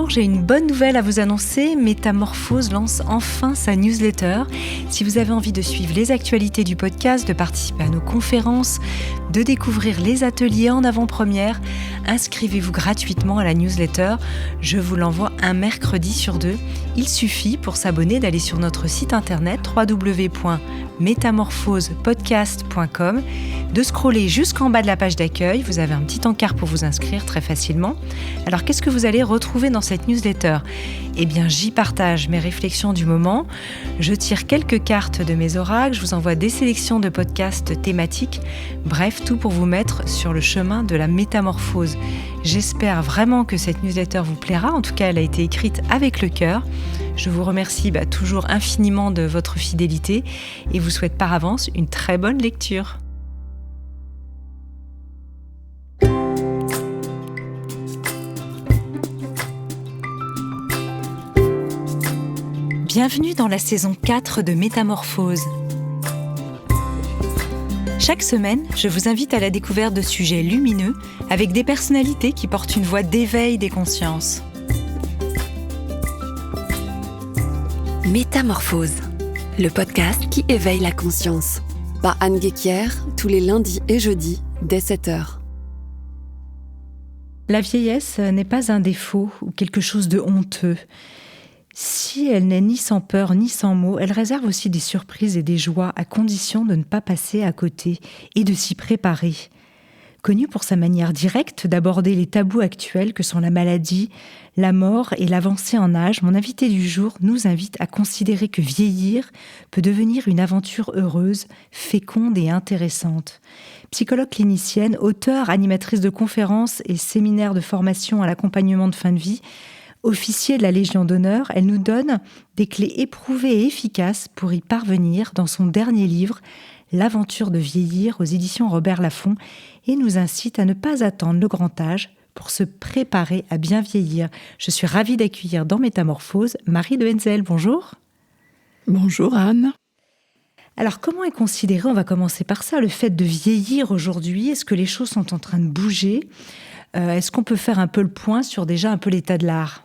Bonjour, j'ai une bonne nouvelle à vous annoncer. Métamorphose lance enfin sa newsletter. Si vous avez envie de suivre les actualités du podcast, de participer à nos conférences, de découvrir les ateliers en avant-première, inscrivez-vous gratuitement à la newsletter. Je vous l'envoie un mercredi sur 2. Il suffit pour s'abonner d'aller sur notre site internet www.metamorphosepodcast.com, de scroller jusqu'en bas de la page d'accueil. Vous avez un petit encart pour vous inscrire très facilement. Alors qu'est-ce que vous allez retrouver dans cette newsletter ? Eh bien, j'y partage mes réflexions du moment. Je tire quelques cartes de mes oracles. Je vous envoie des sélections de podcasts thématiques. Bref, tout pour vous mettre sur le chemin de la métamorphose. J'espère vraiment que cette newsletter vous plaira. En tout cas, elle a été écrite avec le cœur. Je vous remercie toujours infiniment de votre fidélité et vous souhaite par avance une très bonne lecture. Bienvenue dans la saison 4 de Métamorphose. Chaque semaine, je vous invite à la découverte de sujets lumineux avec des personnalités qui portent une voix d'éveil des consciences. Métamorphose, le podcast qui éveille la conscience. Par Anne Guéquière, tous les lundis et jeudis, dès 7h. La vieillesse n'est pas un défaut ou quelque chose de honteux. Si elle n'est ni sans peur ni sans mots, elle réserve aussi des surprises et des joies à condition de ne pas passer à côté et de s'y préparer. Connue pour sa manière directe d'aborder les tabous actuels que sont la maladie, la mort et l'avancée en âge, mon invité du jour nous invite à considérer que vieillir peut devenir une aventure heureuse, féconde et intéressante. Psychologue clinicienne, auteure, animatrice de conférences et séminaires de formation à l'accompagnement de fin de vie, officier de la Légion d'honneur, elle nous donne des clés éprouvées et efficaces pour y parvenir dans son dernier livre, L'aventure de vieillir aux éditions Robert Laffont, et nous incite à ne pas attendre le grand âge pour se préparer à bien vieillir. Je suis ravie d'accueillir dans Métamorphose Marie de Henzel. Bonjour. Bonjour Anne. Alors comment est considéré, on va commencer par ça, le fait de vieillir aujourd'hui ? Est-ce que les choses sont en train de bouger ? Est-ce qu'on peut faire un peu le point sur déjà un peu l'état de l'art ?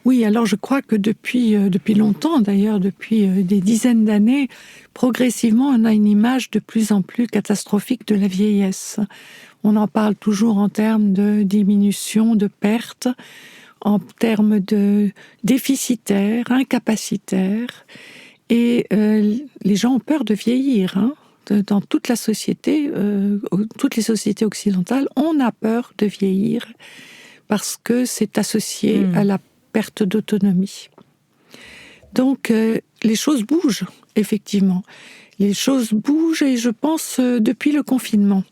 Oui, alors je crois que depuis longtemps, d'ailleurs, depuis des dizaines d'années, progressivement, on a une image de plus en plus catastrophique de la vieillesse. On en parle toujours en termes de diminution, de perte, en termes de déficitaire, incapacitaire. Et les gens ont peur de vieillir, Dans toute la société, toutes les sociétés occidentales, on a peur de vieillir parce que c'est associé à la perte d'autonomie. Donc, les choses bougent, effectivement. Les choses bougent, et je pense depuis le confinement.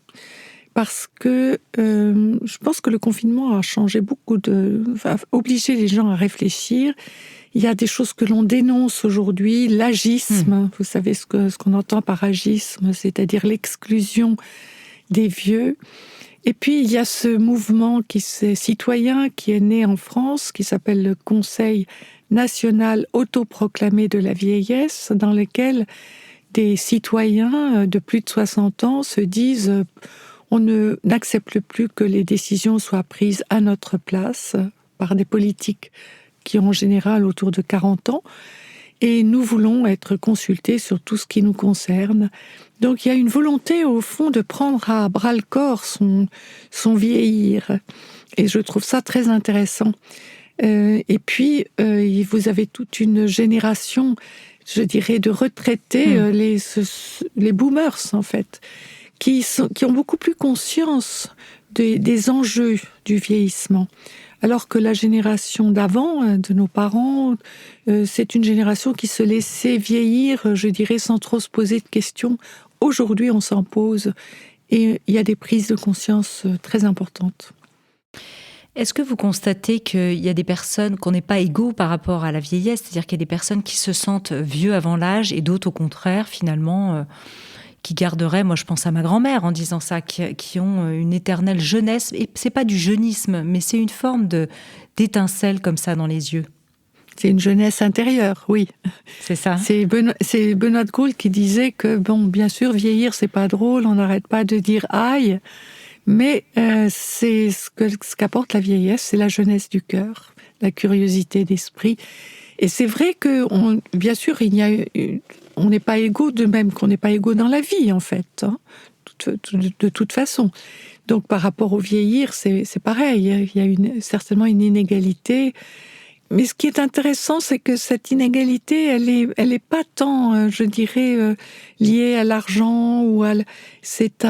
Parce que je pense que le confinement a changé a obligé les gens à réfléchir. Il y a des choses que l'on dénonce aujourd'hui, l'agisme. Vous savez ce qu'on entend par agisme, c'est-à-dire l'exclusion des vieux. Et puis, il y a ce mouvement citoyen qui est né en France, qui s'appelle le Conseil national autoproclamé de la vieillesse, dans lequel des citoyens de plus de 60 ans se disent on n'accepte plus que les décisions soient prises à notre place par des politiques qui ont en général autour de 40 ans, et nous voulons être consultés sur tout ce qui nous concerne. Donc il y a une volonté, au fond, de prendre à bras-le-corps son vieillir. Et je trouve ça très intéressant. Et puis, vous avez toute une génération, je dirais, de retraités, les boomers, en fait, qui ont beaucoup plus conscience des enjeux du vieillissement. Alors que la génération d'avant, de nos parents, c'est une génération qui se laissait vieillir, je dirais, sans trop se poser de questions. Aujourd'hui, on s'en pose et il y a des prises de conscience très importantes. Est-ce que vous constatez qu'il y a des personnes qu'on n'est pas égaux par rapport à la vieillesse ? C'est-à-dire qu'il y a des personnes qui se sentent vieux avant l'âge et d'autres, au contraire, finalement, qui garderaient, moi je pense à ma grand-mère en disant ça, qui ont une éternelle jeunesse. Et c'est pas du jeunisme, mais c'est une forme d'étincelle comme ça dans les yeux. C'est une jeunesse intérieure, oui. C'est ça. C'est Benoît de Gaulle qui disait que, bien sûr, vieillir, c'est pas drôle, on n'arrête pas de dire aïe, mais c'est ce qu'apporte la vieillesse, c'est la jeunesse du cœur, la curiosité d'esprit. Et c'est vrai que, bien sûr, on n'est pas égaux, de même qu'on n'est pas égaux dans la vie, en fait, hein, de toute façon. Donc, par rapport au vieillir, c'est pareil. Il y a certainement une inégalité. Mais ce qui est intéressant, c'est que cette inégalité, elle est pas tant, je dirais, liée à l'argent c'est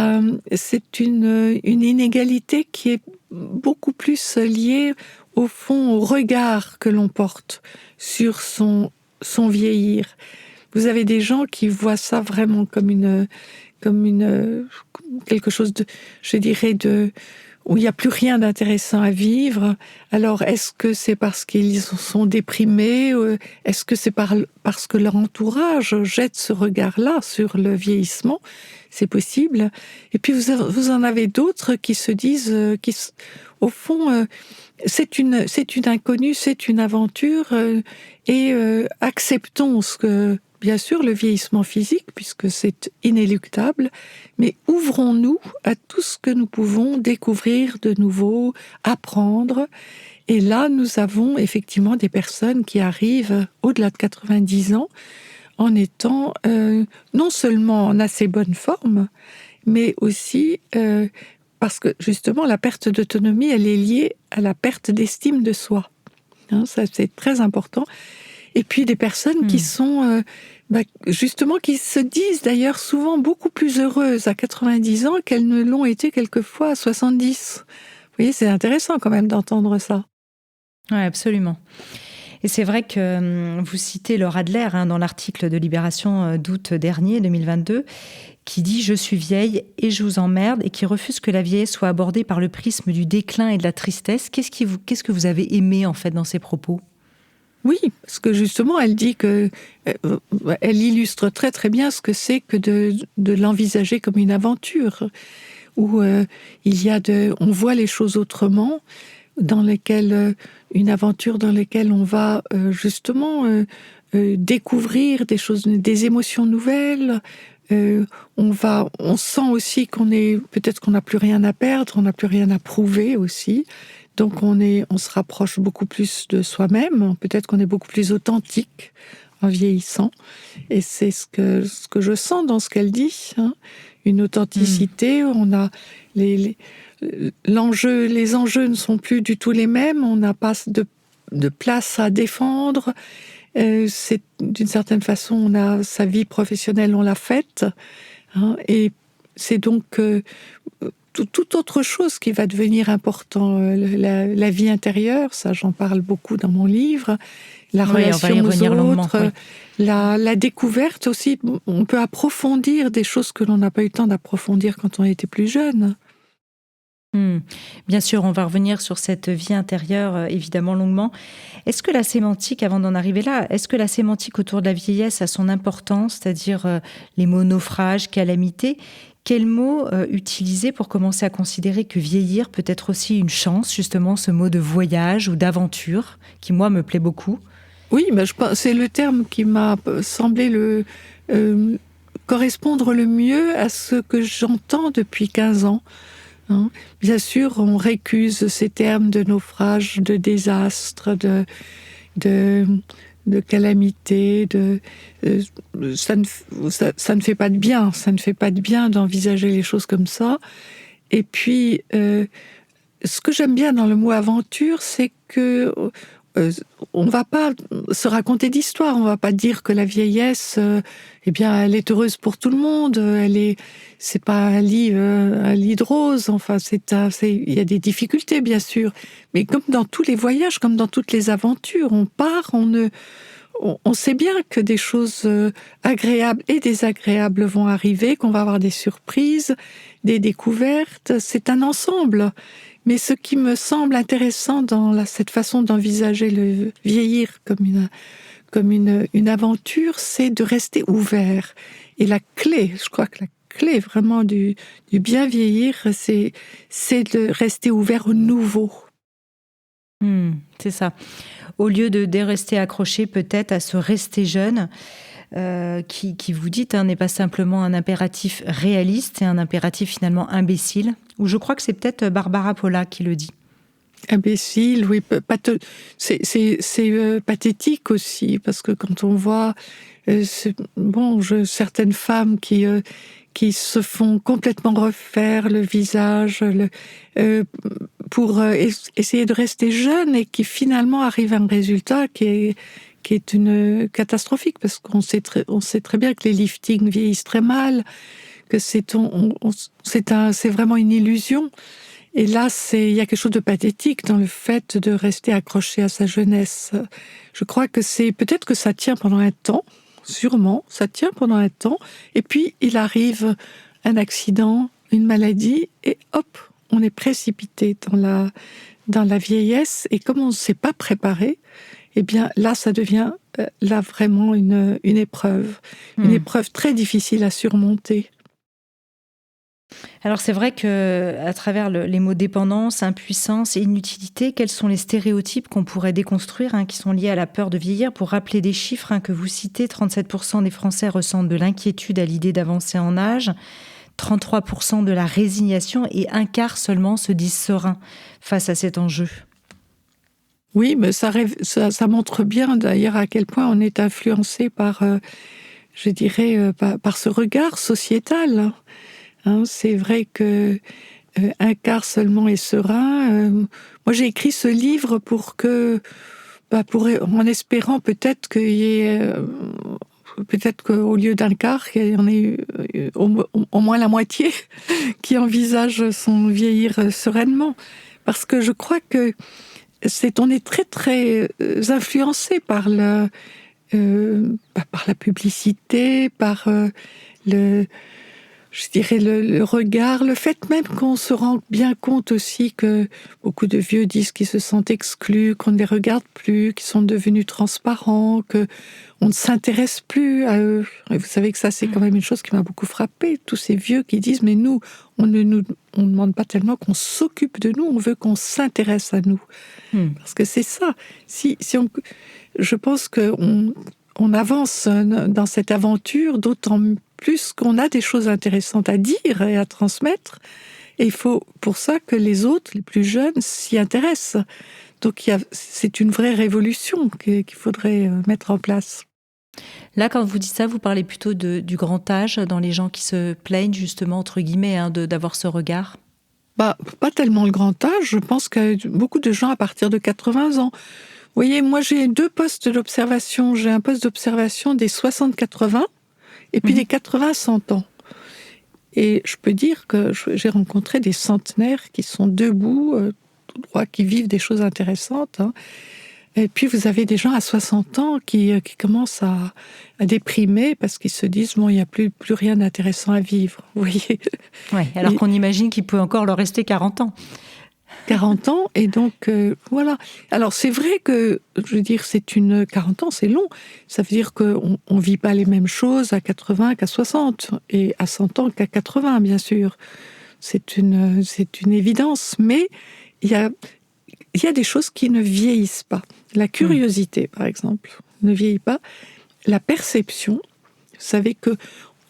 une inégalité qui est beaucoup plus liée au fond au regard que l'on porte sur son vieillir. Vous avez des gens qui voient ça vraiment comme quelque chose de, je dirais, où il n'y a plus rien d'intéressant à vivre. Alors, est-ce que c'est parce qu'ils sont déprimés? Est-ce que c'est parce que leur entourage jette ce regard-là sur le vieillissement? C'est possible. Et puis, vous en avez d'autres qui se disent, au fond, c'est une inconnue, c'est une aventure, et acceptons bien sûr, le vieillissement physique, puisque c'est inéluctable, mais ouvrons-nous à tout ce que nous pouvons découvrir de nouveau, apprendre. Et là, nous avons effectivement des personnes qui arrivent au-delà de 90 ans en étant non seulement en assez bonne forme, mais aussi parce que justement, la perte d'autonomie, elle est liée à la perte d'estime de soi. Hein, ça, c'est très important. Et puis des personnes qui sont justement, qui se disent d'ailleurs souvent beaucoup plus heureuses à 90 ans qu'elles ne l'ont été quelquefois à 70. Vous voyez, c'est intéressant quand même d'entendre ça. Oui, absolument. Et c'est vrai que vous citez Laura Adler dans l'article de Libération d'août dernier, 2022, qui dit « Je suis vieille et je vous emmerde » et qui refuse que la vieillesse soit abordée par le prisme du déclin et de la tristesse. Qu'est-ce que vous avez aimé en fait dans ces propos ? Oui, parce que justement, elle dit elle illustre très très bien ce que c'est que de l'envisager comme une aventure, où on voit les choses autrement, une aventure dans laquelle on va justement découvrir des choses, des émotions nouvelles. On sent aussi peut-être qu'on n'a plus rien à perdre, on n'a plus rien à prouver aussi. Donc on se rapproche beaucoup plus de soi-même, peut-être qu'on est beaucoup plus authentique en vieillissant. Et c'est ce que je sens dans ce qu'elle dit, hein. Une authenticité, on a les enjeux ne sont plus du tout les mêmes, on n'a pas de place à défendre. C'est d'une certaine façon, on a sa vie professionnelle, on l'a faite, hein, et c'est donc toute autre chose qui va devenir important, la vie intérieure, ça j'en parle beaucoup dans mon livre, la relation aux autres, la découverte aussi, on peut approfondir des choses que l'on n'a pas eu le temps d'approfondir quand on était plus jeune. Bien sûr, on va revenir sur cette vie intérieure, évidemment, longuement. Est-ce que la sémantique, avant d'en arriver là, est-ce que la sémantique autour de la vieillesse a son importance, c'est-à-dire les mots naufrage, calamité? Quel mot utiliser pour commencer à considérer que vieillir peut être aussi une chance, justement, ce mot de voyage ou d'aventure, qui, moi, me plaît beaucoup? Oui, c'est le terme qui m'a semblé correspondre le mieux à ce que j'entends depuis 15 ans. Hein. Bien sûr, on récuse ces termes de naufrage, de désastre, de calamité, ça ne fait pas de bien. Ça ne fait pas de bien d'envisager les choses comme ça. Et puis, ce que j'aime bien dans le mot aventure, c'est que on ne va pas se raconter d'histoire, on ne va pas dire que la vieillesse, elle est heureuse pour tout le monde, c'est pas un lit de roses, enfin, il y a des difficultés, bien sûr, mais comme dans tous les voyages, comme dans toutes les aventures, on part, on sait bien que des choses agréables et désagréables vont arriver, qu'on va avoir des surprises, des découvertes, c'est un ensemble. Mais ce qui me semble intéressant dans cette façon d'envisager le vieillir comme une aventure, c'est de rester ouvert. Et je crois que la clé vraiment du bien vieillir, c'est de rester ouvert au nouveau. C'est ça. Au lieu de rester accroché peut-être à ce rester jeune, qui vous dites, n'est pas simplement un impératif réaliste, c'est un impératif finalement imbécile, ou je crois que c'est peut-être Barbara Polla qui le dit. Imbécile, oui. C'est pathétique aussi, parce que quand on voit certaines femmes qui se font complètement refaire le visage pour essayer de rester jeunes et qui finalement arrivent à un résultat qui est une catastrophique, parce qu'on sait très bien que les liftings vieillissent très mal, que c'est vraiment une illusion. Et là, il y a quelque chose de pathétique dans le fait de rester accroché à sa jeunesse. Je crois que peut-être que ça tient pendant un temps, sûrement, ça tient pendant un temps, et puis il arrive un accident, une maladie, et hop, on est précipité dans la vieillesse, et comme on ne s'est pas préparé, eh bien là, ça devient vraiment une épreuve, une épreuve très difficile à surmonter. Alors c'est vrai que à travers les mots dépendance, impuissance et inutilité, quels sont les stéréotypes qu'on pourrait déconstruire, qui sont liés à la peur de vieillir? Pour rappeler des chiffres que vous citez, 37% des Français ressentent de l'inquiétude à l'idée d'avancer en âge, 33% de la résignation et un quart seulement se disent sereins face à cet enjeu. Oui, mais ça montre bien d'ailleurs à quel point on est influencé par, par ce regard sociétal. C'est vrai que un quart seulement est serein. Moi, j'ai écrit ce livre en espérant peut-être qu'il y ait, peut-être qu'au lieu d'un quart, il y en ait au moins la moitié qui envisage son vieillir sereinement. Parce que je crois que on est très très influencé par la publicité, par le regard, le fait même qu'on se rend bien compte aussi que beaucoup de vieux disent qu'ils se sentent exclus, qu'on ne les regarde plus, qu'ils sont devenus transparents, qu'on ne s'intéresse plus à eux. Et vous savez que ça, c'est quand même une chose qui m'a beaucoup frappée. Tous ces vieux qui disent, mais nous, on ne demande pas tellement qu'on s'occupe de nous, on veut qu'on s'intéresse à nous. Parce que c'est ça. Je pense qu'on avance dans cette aventure, d'autant plus qu'on a des choses intéressantes à dire et à transmettre. Et il faut pour ça que les autres, les plus jeunes, s'y intéressent. Donc c'est une vraie révolution qu'il faudrait mettre en place. Là, quand vous dites ça, vous parlez plutôt du grand âge, dans les gens qui se plaignent justement, entre guillemets, d'avoir ce regard? Pas tellement le grand âge. Je pense qu'il y a beaucoup de gens à partir de 80 ans. Vous voyez, moi j'ai 2 postes d'observation. J'ai un poste d'observation des 60-80 et puis des 80-100 ans. Et je peux dire que j'ai rencontré des centenaires qui sont debout, tout droit, qui vivent des choses intéressantes. Et puis vous avez des gens à 60 ans qui commencent à déprimer parce qu'ils se disent, bon, il n'y a plus rien d'intéressant à vivre. Vous voyez ? Ouais, alors qu'on imagine qu'il peut encore leur rester 40 ans. 40 ans, et donc voilà. Alors c'est vrai que, 40 ans, c'est long. Ça veut dire qu'on ne vit pas les mêmes choses à 80 qu'à 60, et à 100 ans qu'à 80, bien sûr. C'est une évidence, mais il y a des choses qui ne vieillissent pas. La curiosité, par exemple, ne vieillit pas. La perception, vous savez que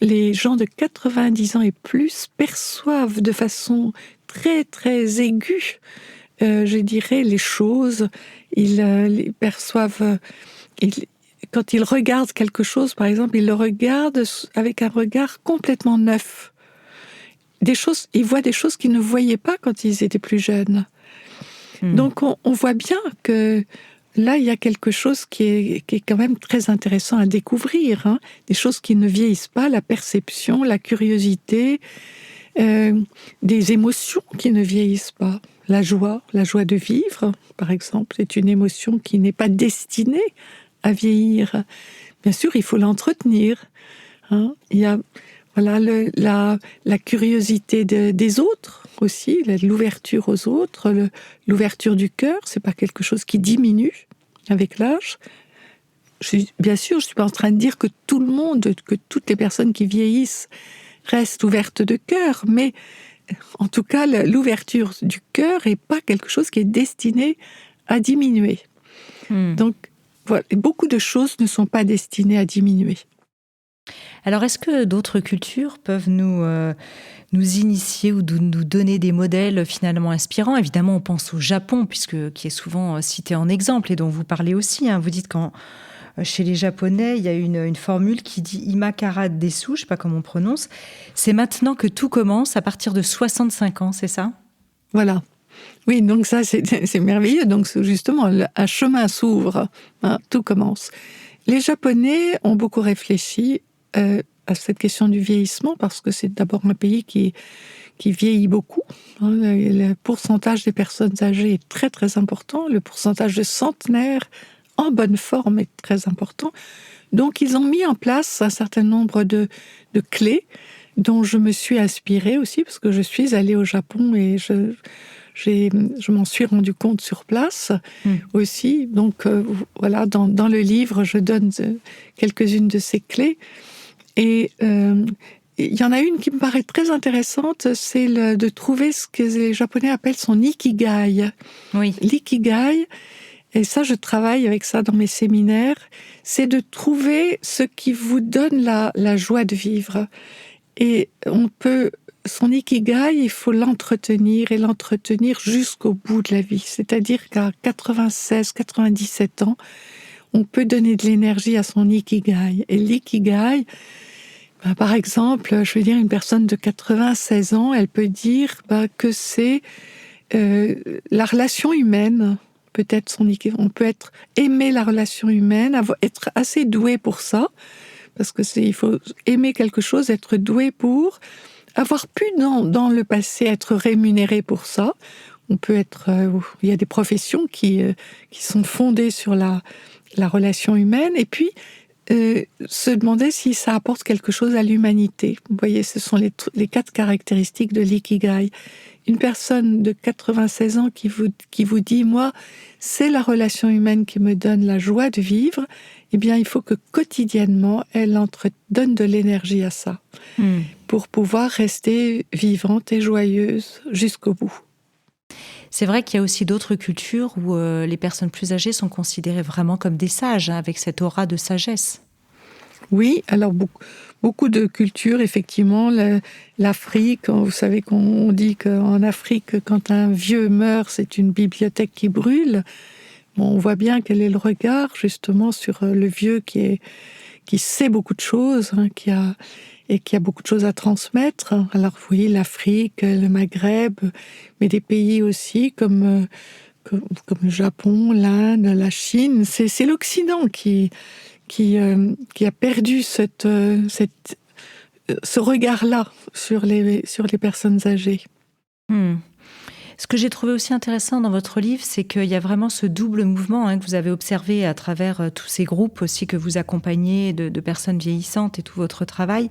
les gens de 90 ans et plus perçoivent de façon très très aiguë, les choses. Ils perçoivent. Quand ils regardent quelque chose, par exemple, ils le regardent avec un regard complètement neuf. Ils voient des choses qu'ils ne voyaient pas quand ils étaient plus jeunes. Donc on voit bien que là, il y a quelque chose qui est quand même très intéressant à découvrir. Des choses qui ne vieillissent pas, la perception, la curiosité, des émotions qui ne vieillissent pas. La joie de vivre, par exemple, est une émotion qui n'est pas destinée à vieillir. Bien sûr, il faut l'entretenir. Il y a la curiosité des autres aussi, l'ouverture aux autres, l'ouverture du cœur, c'est pas quelque chose qui diminue avec l'âge. Bien sûr, je suis pas en train de dire que tout le monde, que toutes les personnes qui vieillissent restent ouvertes de cœur, mais en tout cas, l'ouverture du cœur est pas quelque chose qui est destiné à diminuer. Donc, voilà, beaucoup de choses ne sont pas destinées à diminuer. Alors, est-ce que d'autres cultures peuvent nous initier ou nous donner des modèles finalement inspirants? Évidemment, on pense au Japon, qui est souvent cité en exemple et dont vous parlez aussi, hein. Vous dites chez les Japonais, il y a une formule qui dit Imakara Desu, je ne sais pas comment on prononce. C'est maintenant que tout commence à partir de 65 ans, c'est ça? Voilà. Oui, donc ça, c'est merveilleux. Donc justement, un chemin s'ouvre, hein, tout commence. Les Japonais ont beaucoup réfléchi à cette question du vieillissement, parce que c'est d'abord un pays qui vieillit beaucoup. Hein. Le pourcentage des personnes âgées est très très important. Le pourcentage de centenaires en bonne forme est très important. Donc ils ont mis en place un certain nombre de clés dont je me suis inspirée aussi, parce que je suis allée au Japon et je m'en suis rendu compte sur place aussi. Donc voilà, dans le livre, je donne quelques-unes de ces clés. Et il y en a une qui me paraît très intéressante, c'est de trouver ce que les Japonais appellent son ikigai. Oui. L'ikigai, et ça, je travaille avec ça dans mes séminaires, c'est de trouver ce qui vous donne la joie de vivre. Et son ikigai, il faut l'entretenir jusqu'au bout de la vie. C'est-à-dire qu'à 96, 97 ans, on peut donner de l'énergie à son ikigai. Et l'ikigai, par exemple, je veux dire, une personne de 96 ans, elle peut dire que c'est la relation humaine. Peut-être son ikigai. On peut aimer la relation humaine, être assez doué pour ça, parce que il faut aimer quelque chose, être doué pour avoir pu dans le passé être rémunéré pour ça. On peut il y a des professions qui sont fondées sur la relation humaine, et puis se demander si ça apporte quelque chose à l'humanité. Vous voyez, ce sont les 4 caractéristiques de l'ikigai. Une personne de 96 ans qui vous dit « Moi, c'est la relation humaine qui me donne la joie de vivre », eh bien, il faut que quotidiennement, elle donne de l'énergie à ça pour pouvoir rester vivante et joyeuse jusqu'au bout. C'est vrai qu'il y a aussi d'autres cultures où les personnes plus âgées sont considérées vraiment comme des sages, hein, avec cette aura de sagesse. Oui, alors beaucoup de cultures, effectivement. L'Afrique, vous savez qu'on dit qu'en Afrique, quand un vieux meurt, c'est une bibliothèque qui brûle. Bon, on voit bien quel est le regard, justement, sur le vieux qui sait beaucoup de choses, hein, qui a beaucoup de choses à transmettre. Alors oui, l'Afrique, le Maghreb, mais des pays aussi comme le Japon, l'Inde, la Chine. C'est l'Occident qui a perdu ce regard-là sur les personnes âgées. Ce que j'ai trouvé aussi intéressant dans votre livre, c'est qu'il y a vraiment ce double mouvement, hein, que vous avez observé à travers tous ces groupes aussi que vous accompagnez de personnes vieillissantes et tout votre travail.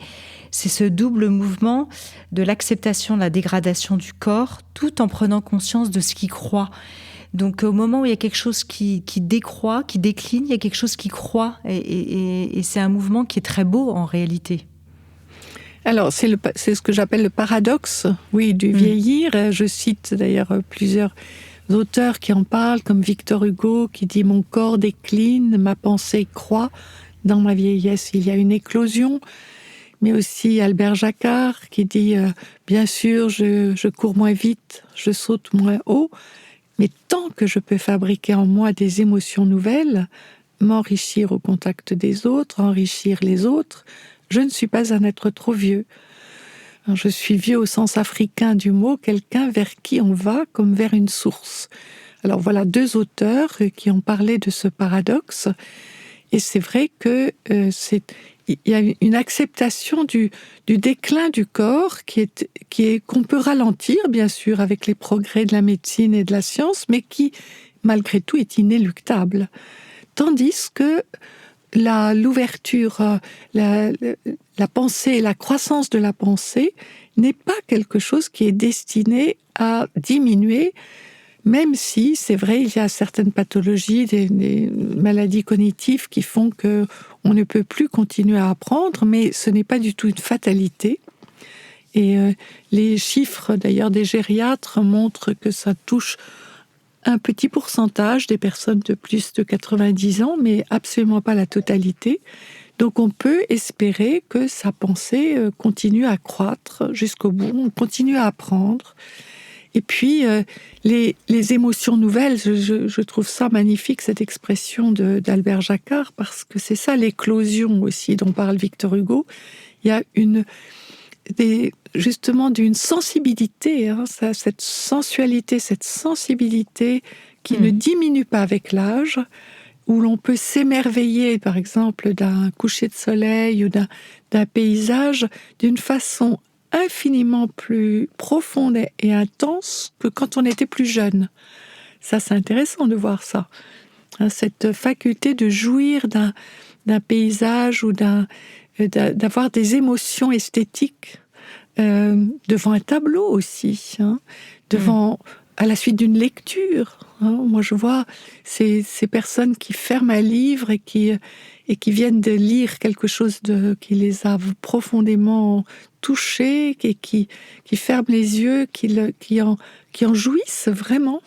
C'est ce double mouvement de l'acceptation de la dégradation du corps, tout en prenant conscience de ce qui croît. Donc au moment où il y a quelque chose qui décroît, qui décline, il y a quelque chose qui croît. Et c'est un mouvement qui est très beau en réalité. Alors, c'est ce que j'appelle le paradoxe, oui, du vieillir. Je cite d'ailleurs plusieurs auteurs qui en parlent, comme Victor Hugo, qui dit « Mon corps décline, ma pensée croît. Dans ma vieillesse, il y a une éclosion ». Mais aussi Albert Jacquard, qui dit « Bien sûr, je cours moins vite, je saute moins haut, mais tant que je peux fabriquer en moi des émotions nouvelles, m'enrichir au contact des autres, enrichir les autres, je ne suis pas un être trop vieux. Alors, je suis vieux au sens africain du mot, quelqu'un vers qui on va comme vers une source. » Alors voilà 2 auteurs qui ont parlé de ce paradoxe. Et c'est vrai que il y a une acceptation du déclin du corps qu'on peut ralentir, bien sûr, avec les progrès de la médecine et de la science, mais qui, malgré tout, est inéluctable. Tandis que l'ouverture, la pensée, la croissance de la pensée n'est pas quelque chose qui est destiné à diminuer, même si, c'est vrai, il y a certaines pathologies, des maladies cognitives qui font qu'on ne peut plus continuer à apprendre, mais ce n'est pas du tout une fatalité. Et les chiffres, d'ailleurs, des gériatres montrent que ça touche un petit pourcentage des personnes de plus de 90 ans, mais absolument pas la totalité. Donc on peut espérer que sa pensée continue à croître jusqu'au bout, on continue à apprendre. Et puis les émotions nouvelles, je trouve ça magnifique, cette expression d'Albert Jacquard, parce que c'est ça l'éclosion aussi dont parle Victor Hugo. Il y a justement d'une sensibilité, cette sensualité, cette sensibilité qui ne diminue pas avec l'âge, où l'on peut s'émerveiller, par exemple, d'un coucher de soleil ou d'un paysage d'une façon infiniment plus profonde et intense que quand on était plus jeune. Ça, c'est intéressant de voir ça. Cette faculté de jouir d'un paysage ou d'avoir des émotions esthétiques devant un tableau aussi, à la suite d'une lecture. Moi, je vois ces personnes qui ferment un livre et qui viennent de lire quelque chose qui les a profondément touchés, et qui ferment les yeux, qui en jouissent vraiment,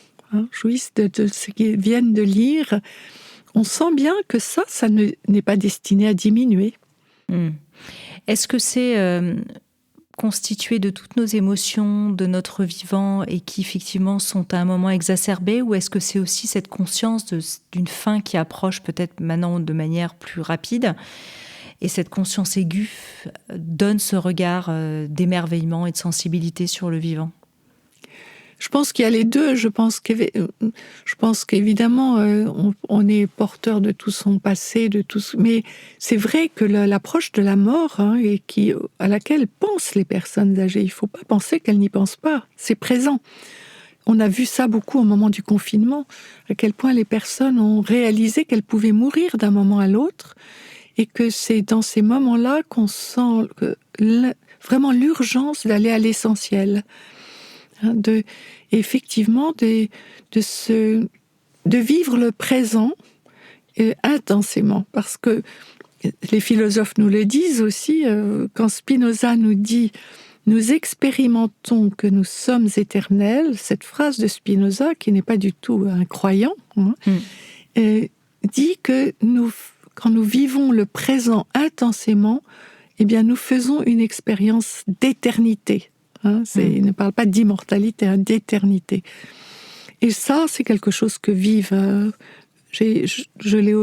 jouissent de ce qu'ils viennent de lire. On sent bien que ça n'est pas destiné à diminuer. Est-ce que c'est constitué de toutes nos émotions, de notre vivant, et qui effectivement sont à un moment exacerbées, ou est-ce que c'est aussi cette conscience d'une fin qui approche peut-être maintenant de manière plus rapide, et cette conscience aiguë donne ce regard d'émerveillement et de sensibilité sur le vivant? Je pense qu'il y a les deux. Je pense qu'évidemment, on est porteur de tout son passé, mais c'est vrai que l'approche de la mort, et à laquelle pensent les personnes âgées, il ne faut pas penser qu'elles n'y pensent pas. C'est présent. On a vu ça beaucoup au moment du confinement, à quel point les personnes ont réalisé qu'elles pouvaient mourir d'un moment à l'autre, et que c'est dans ces moments-là qu'on sent vraiment l'urgence d'aller à l'essentiel. Effectivement, de vivre le présent intensément, parce que les philosophes nous le disent aussi, quand Spinoza nous dit « nous expérimentons que nous sommes éternels », cette phrase de Spinoza, qui n'est pas du tout un croyant, dit que quand nous vivons le présent intensément, eh bien, nous faisons une expérience d'éternité. Il ne parle pas d'immortalité, d'éternité. Et ça, c'est quelque chose que vivent... je l'ai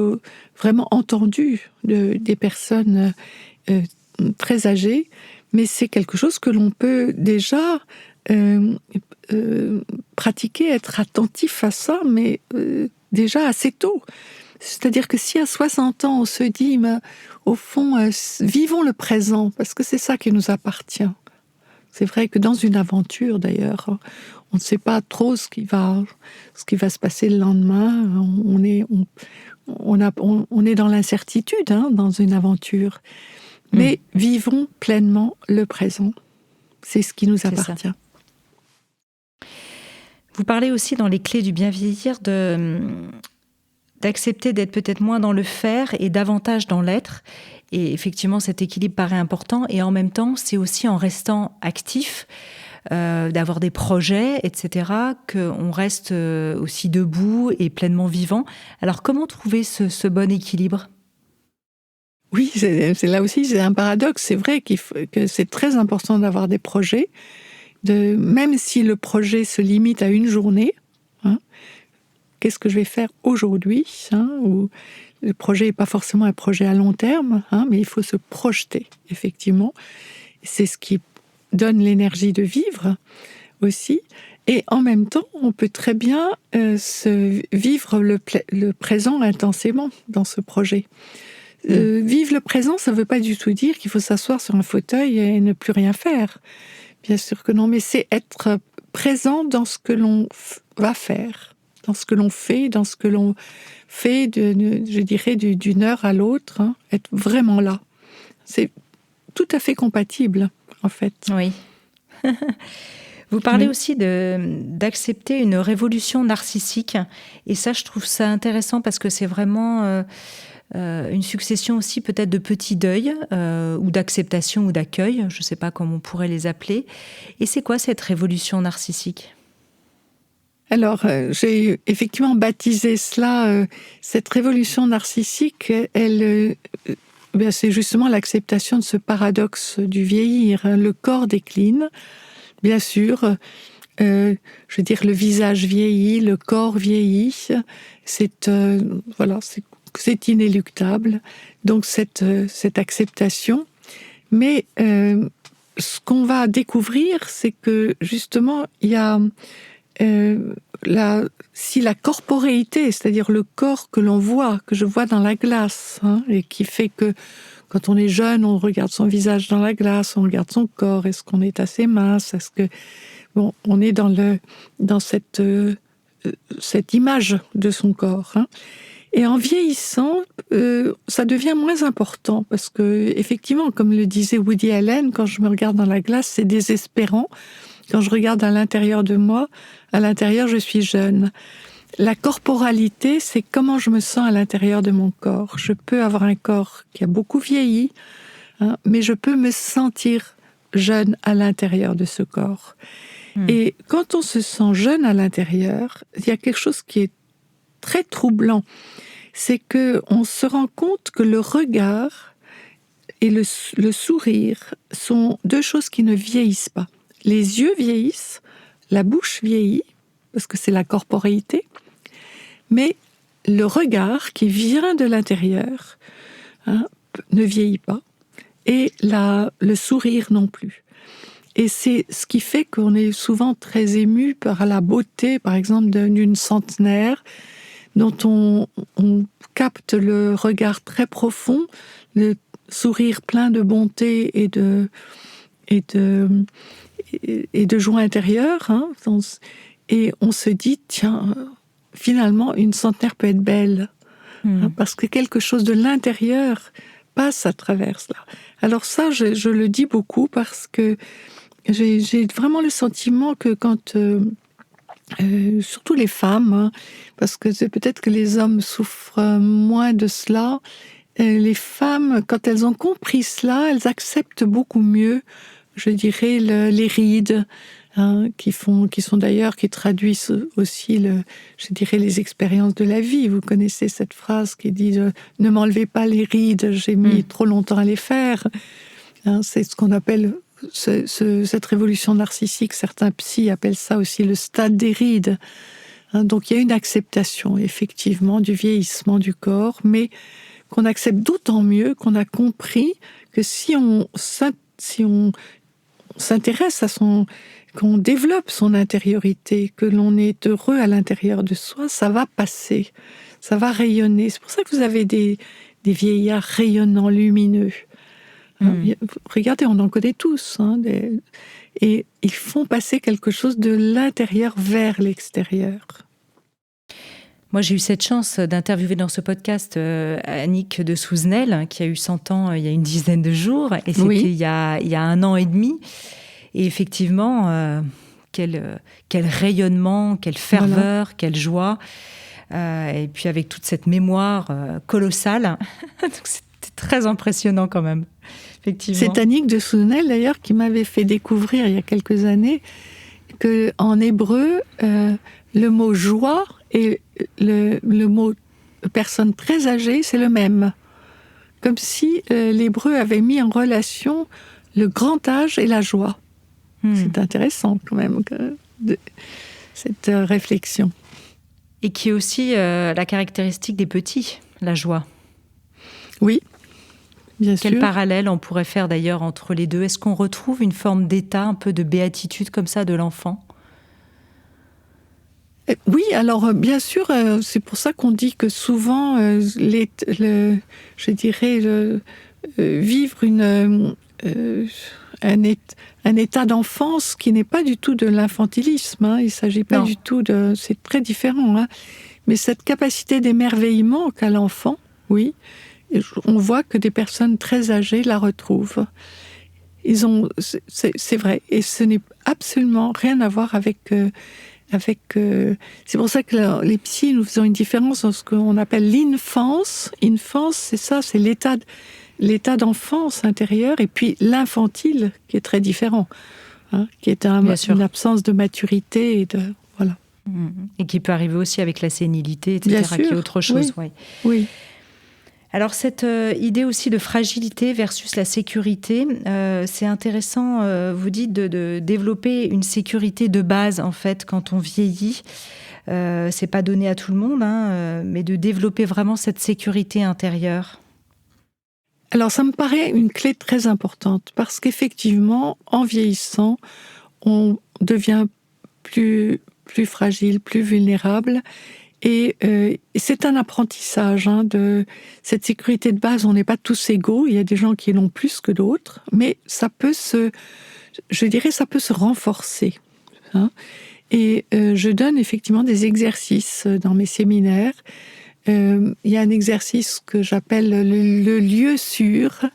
vraiment entendu des personnes très âgées, mais c'est quelque chose que l'on peut déjà pratiquer, être attentif à ça, mais déjà assez tôt. C'est-à-dire que si à 60 ans, on se dit, au fond, vivons le présent, parce que c'est ça qui nous appartient. C'est vrai que dans une aventure, d'ailleurs, on ne sait pas trop ce qui va se passer le lendemain. On est dans l'incertitude, dans une aventure. Mais vivons pleinement le présent. C'est ce qui nous appartient. Vous parlez aussi dans les clés du bien vieillir d'accepter d'être peut-être moins dans le faire et davantage dans l'être. Et effectivement, cet équilibre paraît important. Et en même temps, c'est aussi en restant actif, d'avoir des projets, etc., qu'on reste aussi debout et pleinement vivant. Alors, comment trouver ce bon équilibre ? Oui, c'est là aussi, c'est un paradoxe. C'est vrai que c'est très important d'avoir des projets, même si le projet se limite à une journée. Qu'est-ce que je vais faire aujourd'hui, ou le projet n'est pas forcément un projet à long terme, mais il faut se projeter, effectivement. C'est ce qui donne l'énergie de vivre aussi. Et en même temps, on peut très bien vivre le présent intensément dans ce projet. Vivre le présent, ça ne veut pas du tout dire qu'il faut s'asseoir sur un fauteuil et ne plus rien faire. Bien sûr que non, mais c'est être présent dans ce que l'on va faire, dans ce que l'on fait, je dirais, d'une heure à l'autre, être vraiment là. C'est tout à fait compatible, en fait. Oui. Vous parlez aussi d'accepter une révolution narcissique. Et ça, je trouve ça intéressant parce que c'est vraiment une succession aussi peut-être de petits deuils ou d'acceptation ou d'accueil. Je ne sais pas comment on pourrait les appeler. Et c'est quoi cette révolution narcissique ? Alors, j'ai effectivement baptisé cela, cette révolution narcissique, elle c'est justement l'acceptation de ce paradoxe du vieillir. Le corps décline, bien sûr. Je veux dire, le visage vieillit, le corps vieillit. C'est inéluctable. Donc cette acceptation. Mais ce qu'on va découvrir, c'est que justement, il y a si la corporéité, c'est-à-dire le corps que l'on voit, que je vois dans la glace, et qui fait que quand on est jeune, on regarde son visage dans la glace, on regarde son corps, est-ce qu'on est assez mince, est-ce que on est dans cette image de son corps. Et en vieillissant, ça devient moins important parce que effectivement, comme le disait Woody Allen, quand je me regarde dans la glace, c'est désespérant. Quand je regarde à l'intérieur de moi, à l'intérieur, je suis jeune. La corporalité, c'est comment je me sens à l'intérieur de mon corps. Je peux avoir un corps qui a beaucoup vieilli, mais je peux me sentir jeune à l'intérieur de ce corps. Et quand on se sent jeune à l'intérieur, il y a quelque chose qui est très troublant. C'est qu'on se rend compte que le regard et le sourire sont deux choses qui ne vieillissent pas. Les yeux vieillissent, la bouche vieillit, parce que c'est la corporéité, mais le regard qui vient de l'intérieur ne vieillit pas, et le sourire non plus. Et c'est ce qui fait qu'on est souvent très ému par la beauté, par exemple, d'une centenaire, dont on capte le regard très profond, le sourire plein de bonté et de joie intérieure, et on se dit, tiens, finalement, une centenaire peut être belle, parce que quelque chose de l'intérieur passe à travers cela. Alors ça, je le dis beaucoup parce que j'ai vraiment le sentiment que quand, surtout les femmes, parce que c'est peut-être que les hommes souffrent moins de cela, les femmes, quand elles ont compris cela, elles acceptent beaucoup mieux, je dirais, les rides, qui traduisent aussi, je dirais, les expériences de la vie. Vous connaissez cette phrase qui dit « Ne m'enlevez pas les rides, j'ai mis trop longtemps à les faire ». C'est ce qu'on appelle cette révolution narcissique. Certains psys appellent ça aussi le stade des rides. Donc il y a une acceptation, effectivement, du vieillissement du corps, mais qu'on accepte d'autant mieux qu'on a compris que si on s'intéresse qu'on développe son intériorité, que l'on est heureux à l'intérieur de soi, ça va passer, ça va rayonner. C'est pour ça que vous avez des vieillards rayonnants, lumineux. Regardez, on en connaît tous. Et ils font passer quelque chose de l'intérieur vers l'extérieur. Moi, j'ai eu cette chance d'interviewer dans ce podcast Annick de Souzenel, qui a eu 100 ans il y a une dizaine de jours. Et c'était il y a 1 an et demi. Et effectivement, quel rayonnement, quelle ferveur, quelle joie. Et puis avec toute cette mémoire colossale. Donc c'était très impressionnant quand même, effectivement. C'est Annick de Souzenel, d'ailleurs, qui m'avait fait découvrir il y a quelques années qu'en hébreu, le mot « joie » et le mot « personne très âgée », c'est le même. Comme si l'hébreu avait mis en relation le grand âge et la joie. C'est intéressant quand même, cette réflexion. Et qui est aussi la caractéristique des petits, la joie. Oui, bien sûr. Quel parallèle on pourrait faire d'ailleurs entre les deux ? Est-ce qu'on retrouve une forme d'état, un peu de béatitude comme ça de l'enfant ? Oui, alors bien sûr, c'est pour ça qu'on dit que souvent, vivre un état d'enfance qui n'est pas du tout de l'infantilisme. Il ne s'agit pas du tout de... C'est très différent. Mais cette capacité d'émerveillement qu'a l'enfant, oui, on voit que des personnes très âgées la retrouvent. C'est vrai. Et ce n'est absolument rien à voir avec... c'est pour ça que les psys, nous faisons une différence entre ce qu'on appelle l'infance. Infance, c'est ça, c'est l'état d'enfance intérieure, et puis l'infantile, qui est très différent, qui est une absence de maturité. Voilà. Et qui peut arriver aussi avec la sénilité, etc., qui est autre chose. Oui. Alors cette idée aussi de fragilité versus la sécurité, c'est intéressant, vous dites, de développer une sécurité de base en fait quand on vieillit. C'est pas donné à tout le monde, mais de développer vraiment cette sécurité intérieure. Alors ça me paraît une clé très importante parce qu'effectivement, en vieillissant, on devient plus fragile, plus vulnérable. Et c'est un apprentissage de cette sécurité de base. On n'est pas tous égaux. Il y a des gens qui l'ont plus que d'autres, mais ça peut se renforcer. Et je donne effectivement des exercices dans mes séminaires. Il y a un exercice que j'appelle le lieu sûr,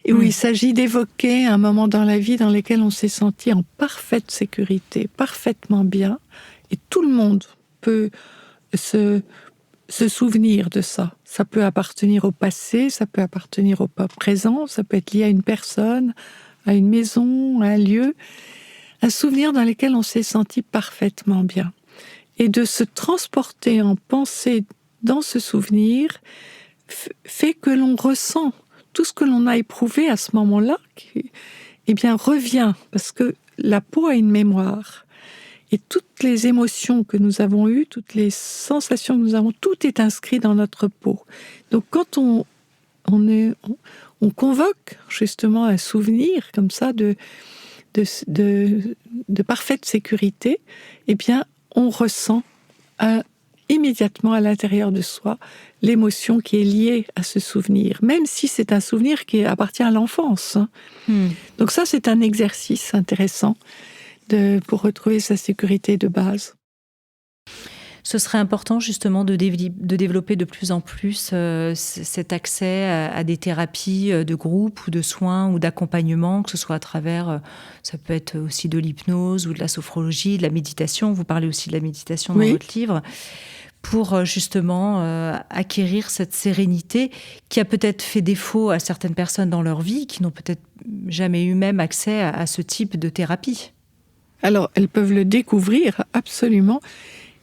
et où il s'agit d'évoquer un moment dans la vie dans lequel on s'est senti en parfaite sécurité, parfaitement bien, et tout le monde peut se souvenir de ça. Ça peut appartenir au passé, ça peut appartenir au présent, ça peut être lié à une personne, à une maison, à un lieu, un souvenir dans lequel on s'est senti parfaitement bien. Et de se transporter en pensée dans ce souvenir fait que l'on ressent tout ce que l'on a éprouvé à ce moment-là, revient, parce que la peau a une mémoire. Et toutes les émotions que nous avons eues, toutes les sensations que nous avons, tout est inscrit dans notre peau. Donc quand on convoque justement un souvenir comme ça de parfaite sécurité, on ressent immédiatement à l'intérieur de soi l'émotion qui est liée à ce souvenir, même si c'est un souvenir qui appartient à l'enfance. Donc ça, c'est un exercice intéressant pour retrouver sa sécurité de base. Ce serait important justement de développer de plus en plus cet accès à des thérapies de groupe ou de soins ou d'accompagnement, que ce soit à travers, ça peut être aussi de l'hypnose ou de la sophrologie, de la méditation. Vous parlez aussi de la méditation dans votre livre, pour justement acquérir cette sérénité qui a peut-être fait défaut à certaines personnes dans leur vie, qui n'ont peut-être jamais eu même accès à ce type de thérapie. Alors, elles peuvent le découvrir, absolument.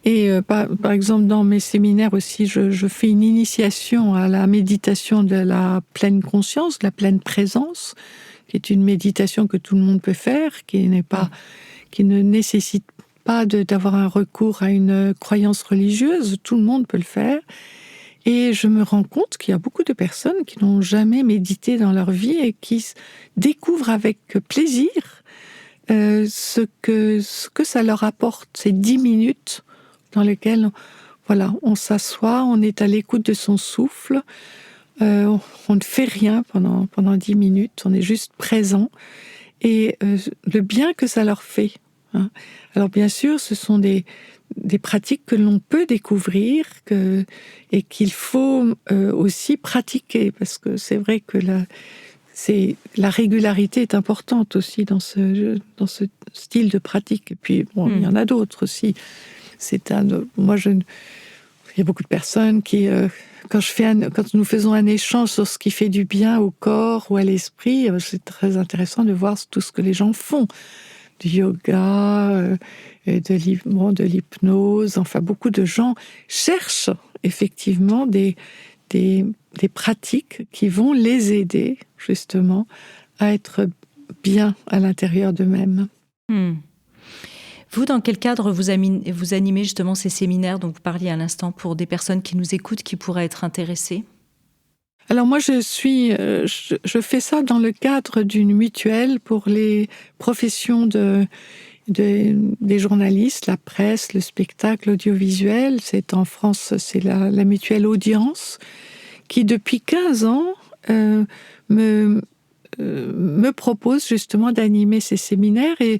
Et par exemple, dans mes séminaires aussi, je fais une initiation à la méditation de la pleine conscience, de la pleine présence, qui est une méditation que tout le monde peut faire, qui ne nécessite pas d'avoir un recours à une croyance religieuse. Tout le monde peut le faire. Et je me rends compte qu'il y a beaucoup de personnes qui n'ont jamais médité dans leur vie et qui découvrent avec plaisir ce que ça leur apporte, ces 10 minutes dans lesquelles on s'assoit, on est à l'écoute de son souffle, on ne fait rien pendant 10 minutes, on est juste présent, et le bien que ça leur fait. Alors bien sûr, ce sont des pratiques que l'on peut découvrir et qu'il faut aussi pratiquer, parce que c'est vrai que la régularité est importante aussi dans ce style de pratique. Et puis, il y en a d'autres aussi. Il y a beaucoup de personnes qui, quand nous faisons un échange sur ce qui fait du bien au corps ou à l'esprit, c'est très intéressant de voir tout ce que les gens font. Du yoga, de l'hypnose. Enfin, beaucoup de gens cherchent effectivement des pratiques qui vont les aider justement à être bien à l'intérieur d'eux-mêmes. Vous, dans quel cadre vous animez justement ces séminaires dont vous parliez à l'instant pour des personnes qui nous écoutent, qui pourraient être intéressées ? Alors moi, je fais ça dans le cadre d'une mutuelle pour les professions des journalistes, la presse, le spectacle, l'audiovisuel. En France, c'est la mutuelle Audience, qui depuis 15 ans me propose justement d'animer ces séminaires. Et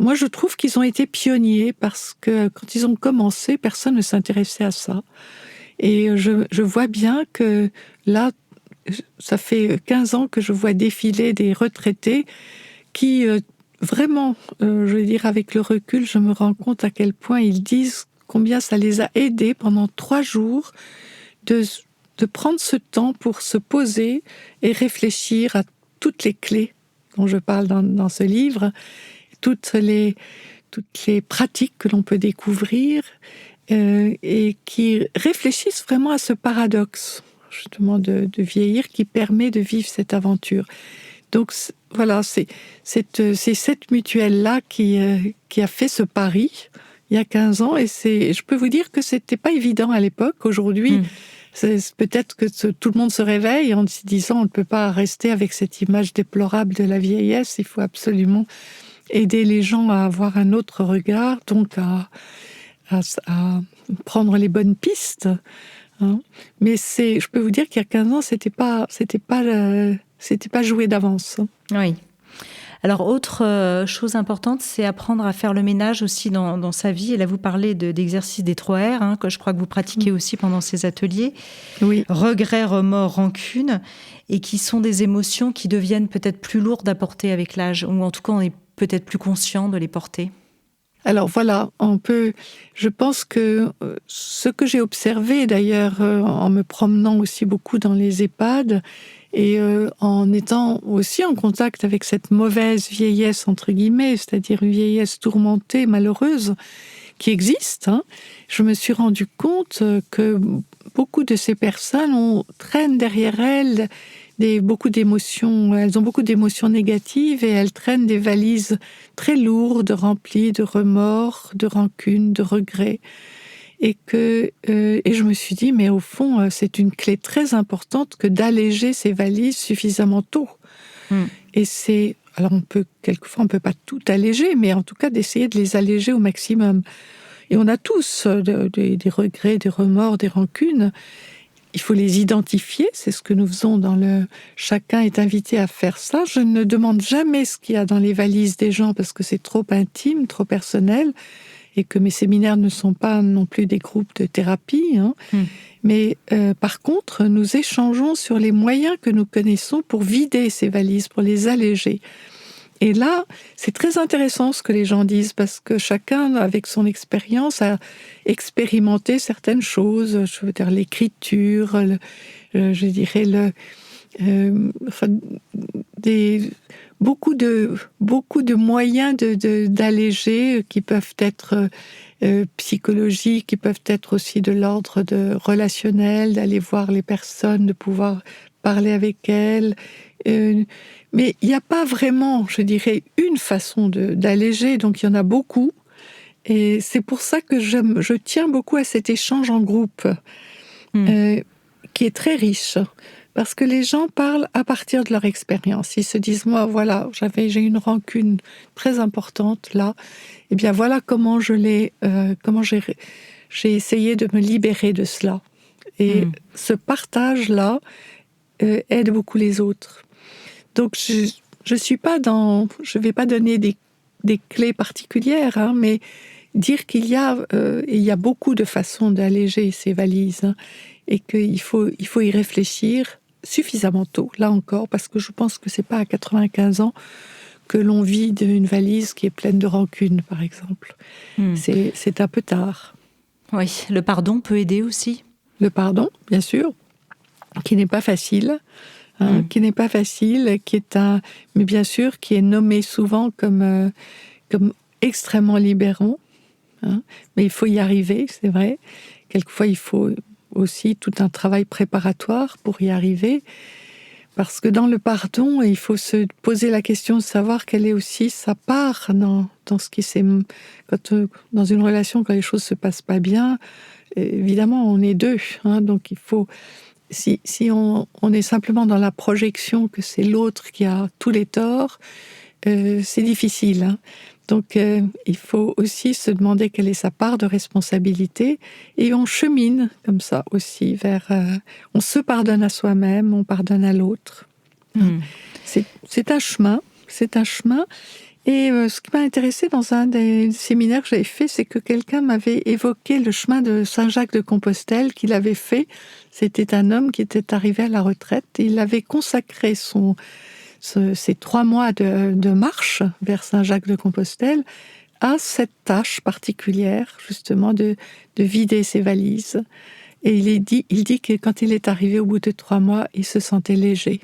moi, je trouve qu'ils ont été pionniers parce que quand ils ont commencé, personne ne s'intéressait à ça. Et je vois bien que là, ça fait 15 ans que je vois défiler des retraités qui, vraiment, je veux dire, avec le recul, je me rends compte à quel point ils disent combien ça les a aidés pendant 3 jours de prendre ce temps pour se poser et réfléchir à toutes les clés dont je parle dans ce livre, toutes les pratiques que l'on peut découvrir et qui réfléchissent vraiment à ce paradoxe. justement de vieillir qui permet de vivre cette aventure. Donc voilà, c'est cette mutuelle-là qui a fait ce pari il y a 15 ans, et je peux vous dire que c'était pas évident à l'époque. Aujourd'hui, c'est peut-être que tout le monde se réveille en se disant on ne peut pas rester avec cette image déplorable de la vieillesse, il faut absolument aider les gens à avoir un autre regard, donc à prendre les bonnes pistes. Hein. Mais je peux vous dire qu'il y a 15 ans, c'était pas joué d'avance. Oui. Alors, autre chose importante, c'est apprendre à faire le ménage aussi dans sa vie. Et là, vous parlez d'exercice des 3 R, que je crois que vous pratiquez aussi pendant ces ateliers. Oui. Regret, remords, rancune, et qui sont des émotions qui deviennent peut-être plus lourdes à porter avec l'âge, ou en tout cas, on est peut-être plus conscient de les porter. Alors voilà, je pense que ce que j'ai observé d'ailleurs en me promenant aussi beaucoup dans les EHPAD, et en étant aussi en contact avec cette mauvaise vieillesse, entre guillemets, c'est-à-dire une vieillesse tourmentée, malheureuse, qui existe, je me suis rendu compte que beaucoup de ces personnes traînent derrière elles beaucoup d'émotions. Elles ont beaucoup d'émotions négatives et elles traînent des valises très lourdes, remplies de remords, de rancunes, de regrets. Et je me suis dit, mais au fond, c'est une clé très importante que d'alléger ces valises suffisamment tôt. Et alors quelquefois on peut pas tout alléger, mais en tout cas d'essayer de les alléger au maximum. Et on a tous des regrets, des remords, des rancunes. Il faut les identifier, c'est ce que nous faisons chacun est invité à faire ça. Je ne demande jamais ce qu'il y a dans les valises des gens parce que c'est trop intime, trop personnel, et que mes séminaires ne sont pas non plus des groupes de thérapie. Mais par contre, nous échangeons sur les moyens que nous connaissons pour vider ces valises, pour les alléger. Et là, c'est très intéressant ce que les gens disent, parce que chacun, avec son expérience, a expérimenté certaines choses. Je veux dire, l'écriture, je dirais beaucoup de moyens d'alléger qui peuvent être psychologiques, qui peuvent être aussi de l'ordre de relationnel, d'aller voir les personnes, de pouvoir parler avec elles. Mais il n'y a pas vraiment, je dirais, une façon d'alléger, donc il y en a beaucoup. Et c'est pour ça que je tiens beaucoup à cet échange en groupe, qui est très riche. Parce que les gens parlent à partir de leur expérience. Ils se disent, moi, voilà, j'ai une rancune très importante là. Eh bien, voilà comment j'ai essayé de me libérer de cela. Et ce partage-là aide beaucoup les autres. Donc, je vais pas donner des clés particulières, mais dire qu'il y a beaucoup de façons d'alléger ces valises, et qu'il faut y réfléchir suffisamment tôt, là encore, parce que je pense que c'est pas à 95 ans que l'on vide une valise qui est pleine de rancune, par exemple. C'est un peu tard. Oui, le pardon peut aider aussi. Le pardon, bien sûr, qui n'est pas facile, mais bien sûr, qui est nommé souvent comme extrêmement libérant. Mais il faut y arriver, c'est vrai. Quelquefois, il faut aussi tout un travail préparatoire pour y arriver, parce que dans le pardon, il faut se poser la question de savoir quelle est aussi sa part dans ce qui s'est... dans une relation, quand les choses se passent pas bien, évidemment, on est deux, donc il faut... Si on est simplement dans la projection que c'est l'autre qui a tous les torts, c'est difficile, Donc, il faut aussi se demander quelle est sa part de responsabilité, et on chemine comme ça aussi on se pardonne à soi-même, on pardonne à l'autre. C'est un chemin, Et ce qui m'a intéressé dans un des séminaires que j'avais fait, c'est que quelqu'un m'avait évoqué le chemin de Saint-Jacques-de-Compostelle qu'il avait fait. C'était un homme qui était arrivé à la retraite, et il avait consacré ces 3 mois de marche vers Saint-Jacques-de-Compostelle à cette tâche particulière, justement, de vider ses valises. Et il dit que quand il est arrivé au bout de 3 mois, il se sentait léger.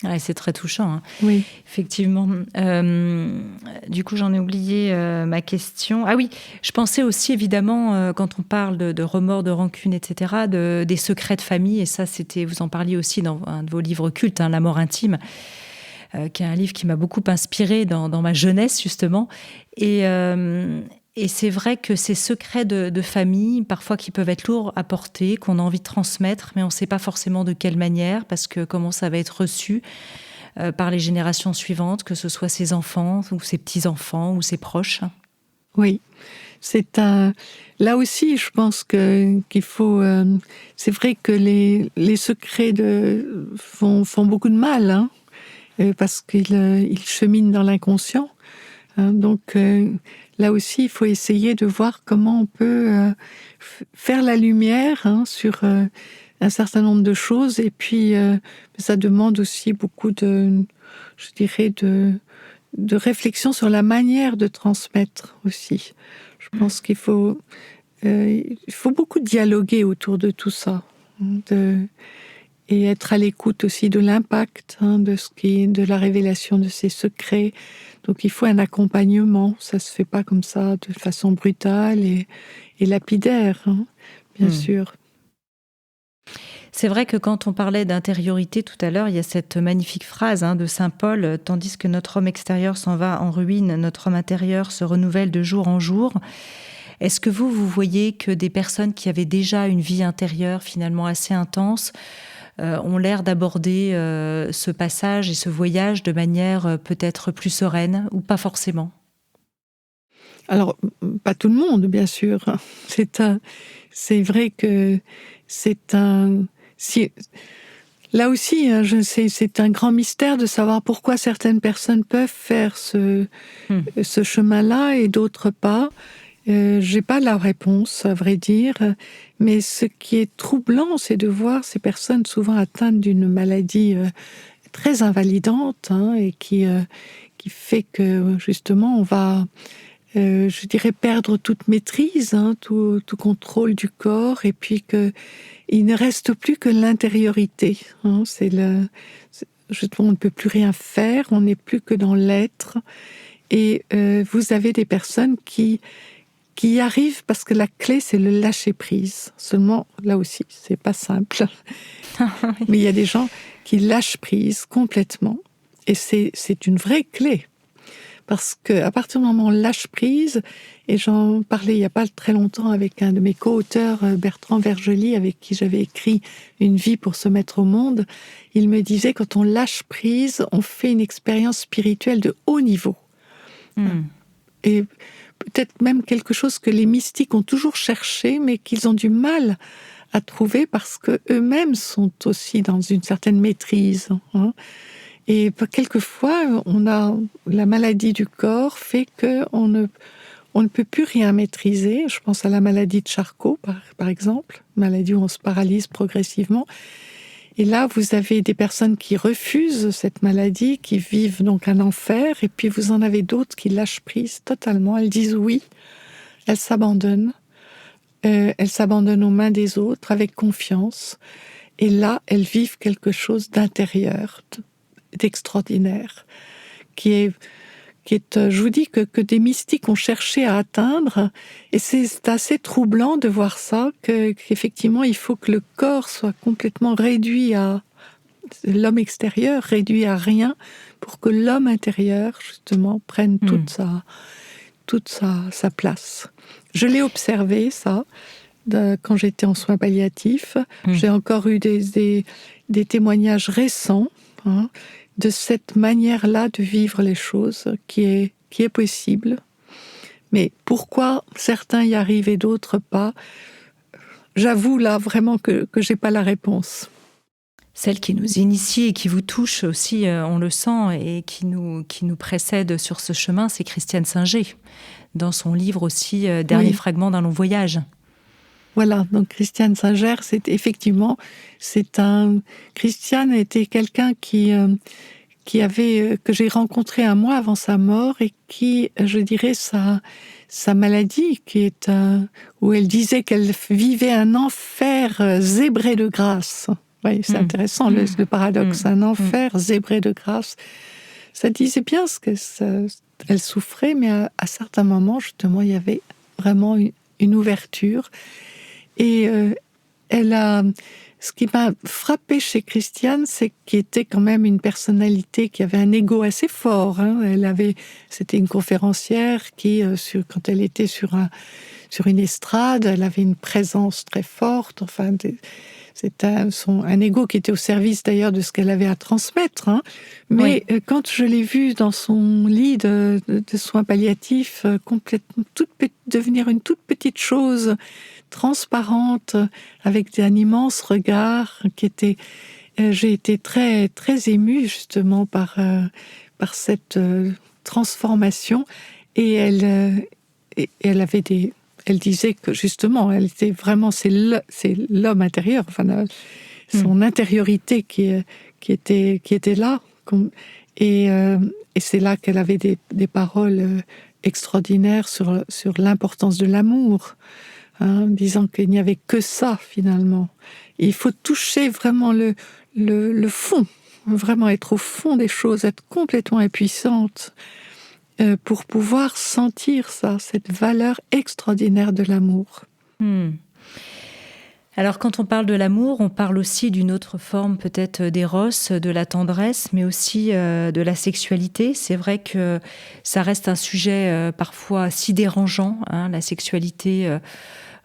Ouais, c'est très touchant, hein. Oui. Effectivement. Du coup, j'en ai oublié ma question. Ah oui, je pensais aussi, évidemment, quand on parle de remords, de rancune, etc., des secrets de famille. Et ça, vous en parliez aussi dans un de vos livres cultes, hein, La mort intime, qui est un livre qui m'a beaucoup inspirée dans ma jeunesse, justement. Et c'est vrai que ces secrets de famille, parfois qui peuvent être lourds à porter, qu'on a envie de transmettre, mais on ne sait pas forcément de quelle manière, parce que comment ça va être reçu par les générations suivantes, que ce soit ses enfants, ou ses petits-enfants, ou ses proches. Oui, là aussi, je pense qu'il faut... c'est vrai que les secrets font beaucoup de mal, hein, parce qu'ils cheminent dans l'inconscient. Hein, donc là aussi, il faut essayer de voir comment on peut faire la lumière, hein, sur un certain nombre de choses. Et puis, ça demande aussi beaucoup de réflexion sur la manière de transmettre aussi. Je pense qu'il faut beaucoup dialoguer autour de tout ça, hein, et être à l'écoute aussi de l'impact, hein, de la révélation de ces secrets. Donc il faut un accompagnement, ça se fait pas comme ça de façon brutale et lapidaire, hein, bien sûr. C'est vrai que quand on parlait d'intériorité tout à l'heure, il y a cette magnifique phrase, hein, de saint Paul, « Tandis que notre homme extérieur s'en va en ruine, notre homme intérieur se renouvelle de jour en jour ». Est-ce que vous voyez que des personnes qui avaient déjà une vie intérieure finalement assez intense ont l'air d'aborder ce passage et ce voyage de manière peut-être plus sereine, ou pas forcément? Alors, pas tout le monde, bien sûr. C'est vrai que là aussi, hein, c'est un grand mystère de savoir pourquoi certaines personnes peuvent faire ce chemin-là et d'autres pas. J'ai pas la réponse, à vrai dire, mais ce qui est troublant, c'est de voir ces personnes souvent atteintes d'une maladie très invalidante, hein, et qui fait que justement on va, je dirais, perdre toute maîtrise, hein, tout contrôle du corps, et puis que il ne reste plus que l'intériorité, hein, justement, on ne peut plus rien faire, on n'est plus que dans l'être, et vous avez des personnes qui y arrivent parce que la clé, c'est le lâcher-prise. Seulement, là aussi, c'est pas simple. Mais il y a des gens qui lâchent prise complètement, et c'est une vraie clé. Parce qu'à partir du moment où on lâche prise, et j'en parlais il n'y a pas très longtemps avec un de mes co-auteurs, Bertrand Vergely, avec qui j'avais écrit Une vie pour se mettre au monde, il me disait, quand on lâche prise, on fait une expérience spirituelle de haut niveau. Et peut-être même quelque chose que les mystiques ont toujours cherché, mais qu'ils ont du mal à trouver parce qu'eux-mêmes sont aussi dans une certaine maîtrise, hein. Et quelquefois, la maladie du corps fait qu'on ne peut plus rien maîtriser. Je pense à la maladie de Charcot, par exemple, maladie où on se paralyse progressivement. Et là, vous avez des personnes qui refusent cette maladie, qui vivent donc un enfer, et puis vous en avez d'autres qui lâchent prise totalement. Elles disent oui, elles s'abandonnent aux mains des autres avec confiance. Et là, elles vivent quelque chose d'intérieur, d'extraordinaire, qui est, je vous dis, que des mystiques ont cherché à atteindre, et c'est assez troublant de voir ça, qu'effectivement il faut que le corps soit complètement réduit à l'homme extérieur, réduit à rien, pour que l'homme intérieur, justement, prenne toute sa place. Je l'ai observé, ça, quand j'étais en soins palliatifs. J'ai encore eu des témoignages récents, hein, de cette manière-là de vivre les choses, qui est possible. Mais pourquoi certains y arrivent et d'autres pas? J'avoue là vraiment que j'ai pas la réponse. Celle qui nous initie et qui vous touche aussi, on le sent, et qui nous précède sur ce chemin, c'est Christiane Singer, dans son livre aussi, Dernier fragment d'un long voyage. Voilà, donc Christiane Singer, Christiane était quelqu'un que j'ai rencontré un mois avant sa mort, et qui, je dirais, sa maladie, où elle disait qu'elle vivait un enfer zébré de grâce. Oui, c'est intéressant, le paradoxe. Un enfer zébré de grâce. Ça disait bien elle souffrait, mais à certains moments, justement, il y avait vraiment une ouverture. Et ce qui m'a frappé chez Christiane, c'est qu'elle était quand même une personnalité qui avait un ego assez fort. C'était une conférencière qui, quand elle était sur une estrade, elle avait une présence très forte. Enfin, c'est un ego qui était au service d'ailleurs de ce qu'elle avait à transmettre. Mais quand je l'ai vue dans son lit de soins palliatifs, complètement devenir une toute petite chose transparente, avec un immense regard, j'ai été très très émue justement par cette transformation. Et elle avait elle disait que justement, elle était vraiment, c'est l'homme intérieur, enfin son intériorité qui était là, et c'est là qu'elle avait des paroles extraordinaires sur l'importance de l'amour, disant qu'il n'y avait que ça finalement. Et il faut toucher vraiment le fond, vraiment être au fond des choses, être complètement impuissante, pour pouvoir sentir cette valeur extraordinaire de l'amour. Alors quand on parle de l'amour, on parle aussi d'une autre forme peut-être d'éros, de la tendresse, mais aussi de la sexualité. C'est vrai que ça reste un sujet parfois si dérangeant, la sexualité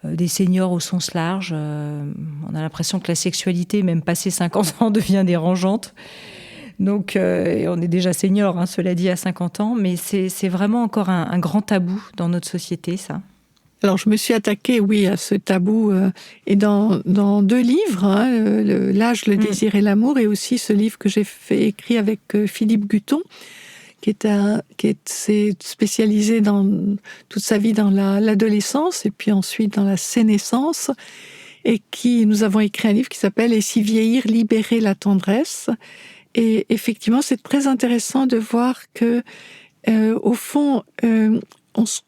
des seniors au sens large. On a l'impression que la sexualité, même passé 50 ans, devient dérangeante. Donc, on est déjà senior, cela dit, à 50 ans, mais c'est vraiment encore un grand tabou dans notre société, ça. Alors, je me suis attaquée, oui, à ce tabou, et dans 2 livres, L'âge, le désir et l'amour, et aussi ce livre que j'ai écrit avec Philippe Guton, qui s'est spécialisé toute sa vie dans l'adolescence, et puis ensuite dans la sénescence, et nous avons écrit un livre qui s'appelle « Et si vieillir, libérer la tendresse ». Et effectivement, c'est très intéressant de voir que, au fond,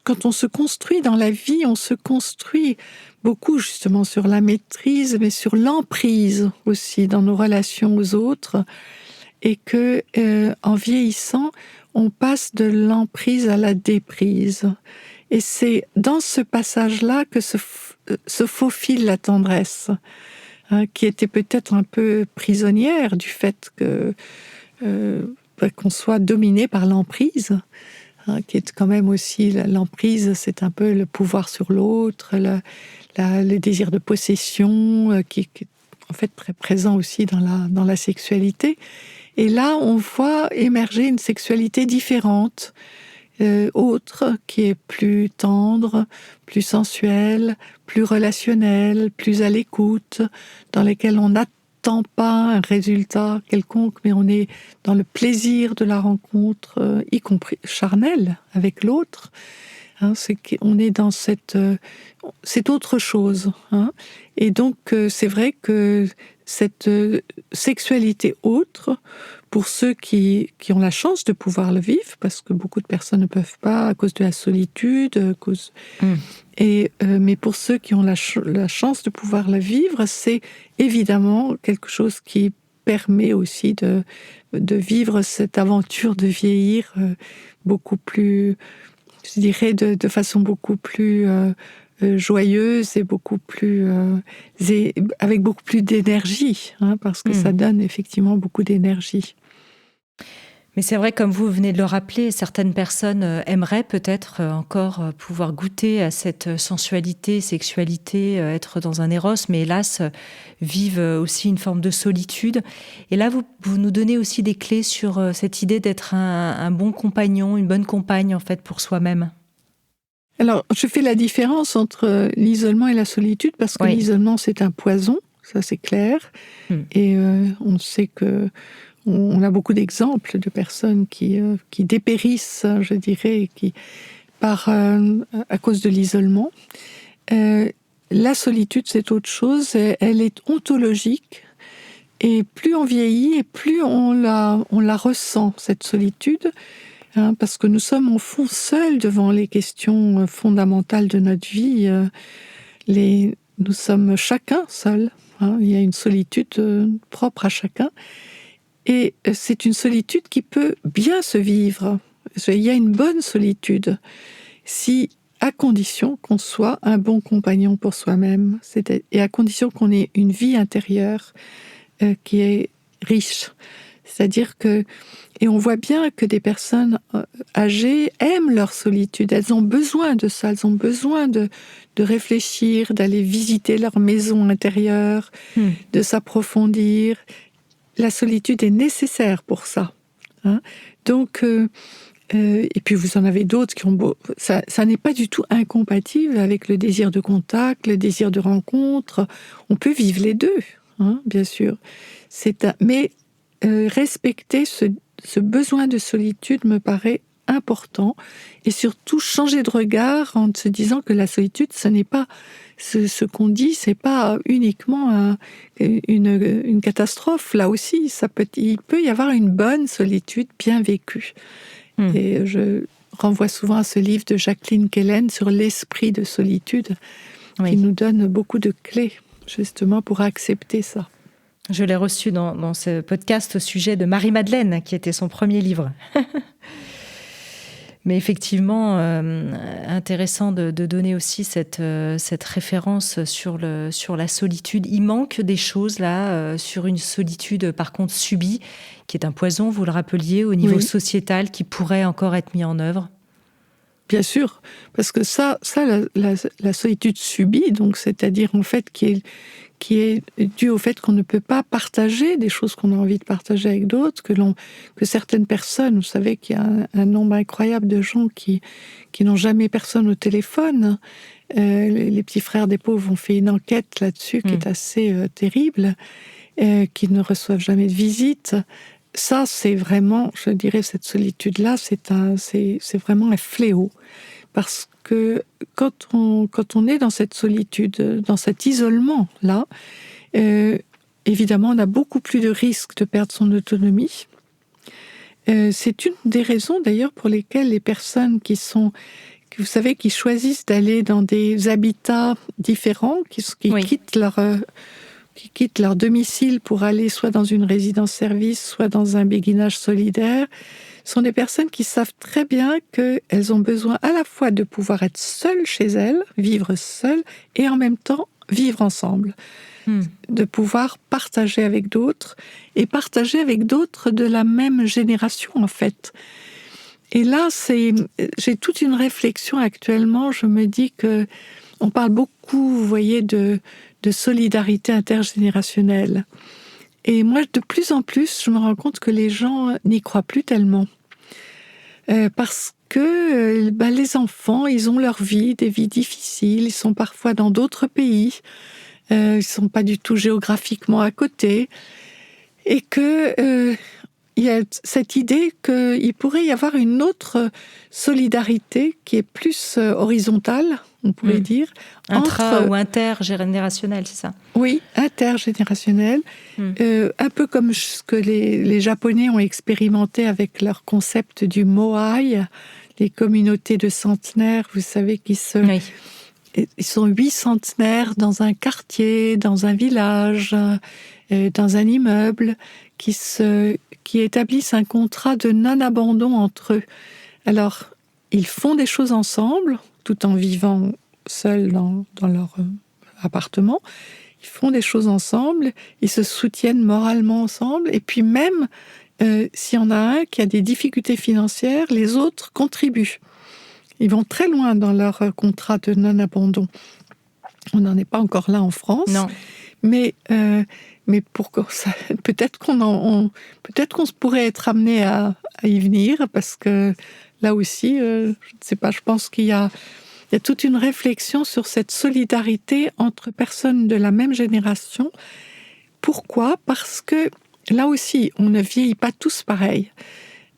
quand on se construit dans la vie, on se construit beaucoup justement sur la maîtrise, mais sur l'emprise aussi dans nos relations aux autres, et que, en vieillissant, on passe de l'emprise à la déprise. Et c'est dans ce passage-là que se faufile la tendresse, qui était peut-être un peu prisonnière du fait qu'on soit dominé par l'emprise, qui est quand même aussi l'emprise, c'est un peu le pouvoir sur l'autre, le désir de possession, qui est en fait très présent aussi dans la sexualité. Et là, on voit émerger une sexualité différente, autre, qui est plus tendre, plus sensuelle, plus relationnelle, plus à l'écoute, dans lesquelles on n'attend pas un résultat quelconque, mais on est dans le plaisir de la rencontre, y compris charnelle avec l'autre. On est dans c'est autre chose. Et donc, c'est vrai que cette sexualité autre, pour ceux qui ont la chance de pouvoir le vivre, parce que beaucoup de personnes ne peuvent pas à cause de la solitude, mais pour ceux qui ont la chance de pouvoir la vivre, c'est évidemment quelque chose qui permet aussi de vivre cette aventure de vieillir beaucoup plus, je dirais, de façon beaucoup plus joyeuse et avec beaucoup plus d'énergie, parce que ça donne effectivement beaucoup d'énergie. Mais c'est vrai, comme vous venez de le rappeler, certaines personnes aimeraient peut-être encore pouvoir goûter à cette sensualité, sexualité, être dans un éros, mais hélas, vivent aussi une forme de solitude. Et là, vous nous donnez aussi des clés sur cette idée d'être un bon compagnon, une bonne compagne, en fait, pour soi-même. Alors, je fais la différence entre l'isolement et la solitude, parce que l'isolement, c'est un poison, ça c'est clair. Et on sait que on a beaucoup d'exemples de personnes qui dépérissent, je dirais, à cause de l'isolement. La solitude, c'est autre chose. Elle est ontologique. Et plus on vieillit, et plus on la ressent, cette solitude. Parce que nous sommes au fond seuls devant les questions fondamentales de notre vie. Nous sommes chacun seuls. Il y a une solitude propre à chacun. Et c'est une solitude qui peut bien se vivre. Il y a une bonne solitude, à condition qu'on soit un bon compagnon pour soi-même, et à condition qu'on ait une vie intérieure qui est riche. C'est-à-dire que, et on voit bien que des personnes âgées aiment leur solitude, elles ont besoin de ça, elles ont besoin de réfléchir, d'aller visiter leur maison intérieure, de s'approfondir. La solitude est nécessaire pour ça. Donc, et puis vous en avez d'autres qui ont ça n'est pas du tout incompatible avec le désir de contact, le désir de rencontre. On peut vivre les deux, bien sûr. Mais respecter ce besoin de solitude me paraît important, et surtout changer de regard en se disant que la solitude, ce n'est pas ce qu'on dit, c'est pas uniquement une catastrophe. Là aussi, il peut y avoir une bonne solitude bien vécue. Et je renvoie souvent à ce livre de Jacqueline Kellen sur l'esprit de solitude, qui nous donne beaucoup de clés, justement, pour accepter ça. Je l'ai reçu dans ce podcast au sujet de Marie-Madeleine, qui était son premier livre. Mais effectivement, intéressant de donner aussi cette référence sur la solitude. Il manque des choses là, sur une solitude par contre subie, qui est un poison, vous le rappeliez, au niveau sociétal, qui pourrait encore être mis en œuvre. Bien sûr, parce que la solitude subie, donc c'est-à-dire en fait qui est due au fait qu'on ne peut pas partager des choses qu'on a envie de partager avec d'autres, que certaines personnes, vous savez qu'il y a un nombre incroyable de gens qui n'ont jamais personne au téléphone. Les petits frères des pauvres ont fait une enquête là-dessus qui est assez terrible, qui ne reçoivent jamais de visite. Ça, c'est vraiment, je dirais, cette solitude-là, c'est vraiment un fléau. Parce que quand on est dans cette solitude, dans cet isolement-là, évidemment, on a beaucoup plus de risques de perdre son autonomie. C'est une des raisons, d'ailleurs, pour lesquelles les personnes qui choisissent d'aller dans des habitats différents, qui quittent leur domicile pour aller soit dans une résidence-service, soit dans un béguinage solidaire, sont des personnes qui savent très bien qu'elles ont besoin à la fois de pouvoir être seules chez elles, vivre seules, et en même temps vivre ensemble. De pouvoir partager avec d'autres, et partager avec d'autres de la même génération, en fait. Et là, j'ai toute une réflexion actuellement. Je me dis que on parle beaucoup, vous voyez, de solidarité intergénérationnelle. Et moi, de plus en plus, je me rends compte que les gens n'y croient plus tellement. Parce que les enfants, ils ont leur vie, des vies difficiles, ils sont parfois dans d'autres pays, ils ne sont pas du tout géographiquement à côté, et que il y a cette idée qu'il pourrait y avoir une autre solidarité qui est plus horizontale, on pourrait dire. Ou intergénérationnelle, c'est ça ? Oui, intergénérationnelle. Un peu comme ce que les Japonais ont expérimenté avec leur concept du moai, les communautés de centenaires, vous savez, ils sont 8 centenaires dans un quartier, dans un village, dans un immeuble, qui établissent un contrat de non-abandon entre eux. Alors, ils font des choses ensemble, tout en vivant seuls dans leur appartement. Ils font des choses ensemble, ils se soutiennent moralement ensemble, et puis même, s'il y en a un qui a des difficultés financières, les autres contribuent. Ils vont très loin dans leur contrat de non-abandon. On n'en est pas encore là en France. Non. Mais peut-être qu'on pourrait être amené à y venir, parce que là aussi, je ne sais pas, je pense qu'il y a toute une réflexion sur cette solidarité entre personnes de la même génération. Pourquoi ? Parce que là aussi, on ne vieillit pas tous pareil.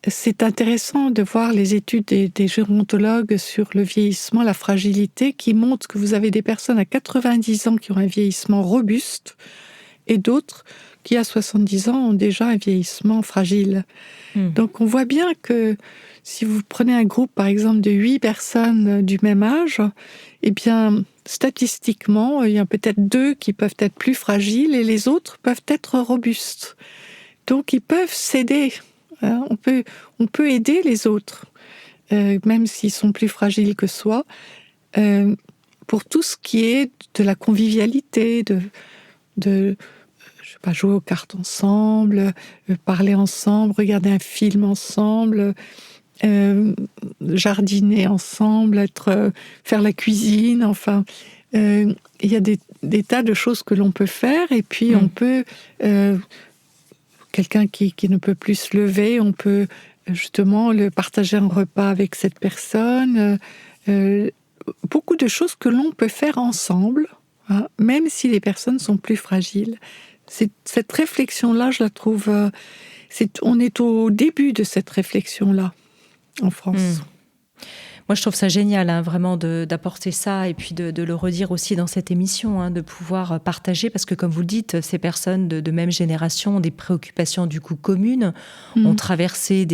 C'est intéressant de voir les études des gérontologues sur le vieillissement, la fragilité, qui montrent que vous avez des personnes à 90 ans qui ont un vieillissement robuste, et d'autres qui, à 70 ans, ont déjà un vieillissement fragile. Donc on voit bien que si vous prenez un groupe, par exemple, de 8 personnes du même âge, eh bien, statistiquement, il y a peut-être 2 qui peuvent être plus fragiles et les autres peuvent être robustes. Donc ils peuvent s'aider, hein. On peut aider les autres, même s'ils sont plus fragiles que soi, pour tout ce qui est de la convivialité, de je sais pas, jouer aux cartes ensemble, parler ensemble, regarder un film ensemble, jardiner ensemble, faire la cuisine, enfin, il y a des tas de choses que l'on peut faire. Et puis on peut, quelqu'un qui ne peut plus se lever, on peut justement le partager un repas avec cette personne. Beaucoup de choses que l'on peut faire ensemble, hein, même si les personnes sont plus fragiles. Cette réflexion-là, je la trouve... on est au début de cette réflexion-là en France. Moi, je trouve ça génial, hein, vraiment, d'apporter ça et puis de le redire aussi dans cette émission, hein, de pouvoir partager, parce que comme vous le dites, ces personnes de même génération ont des préoccupations du coup communes, ont traversé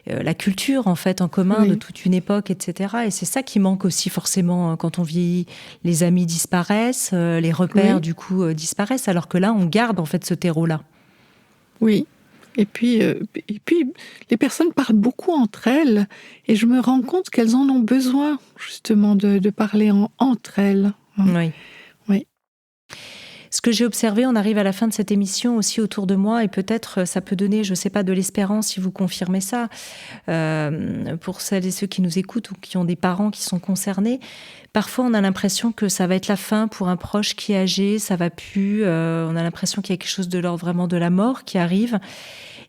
la culture en fait en commun de toute une époque, etc. Et c'est ça qui manque aussi forcément quand on vieillit. Les amis disparaissent, les repères du coup disparaissent, alors que là, on garde en fait ce terreau-là. Oui. Et puis, les personnes parlent beaucoup entre elles, et je me rends compte qu'elles en ont besoin, justement, de parler entre elles. Oui. Oui. Ce que j'ai observé, on arrive à la fin de cette émission aussi autour de moi, et peut-être ça peut donner, je ne sais pas, de l'espérance si vous confirmez ça, pour celles et ceux qui nous écoutent ou qui ont des parents qui sont concernés. Parfois, on a l'impression que ça va être la fin pour un proche qui est âgé, ça va plus. On a l'impression qu'il y a quelque chose de l'ordre vraiment de la mort qui arrive.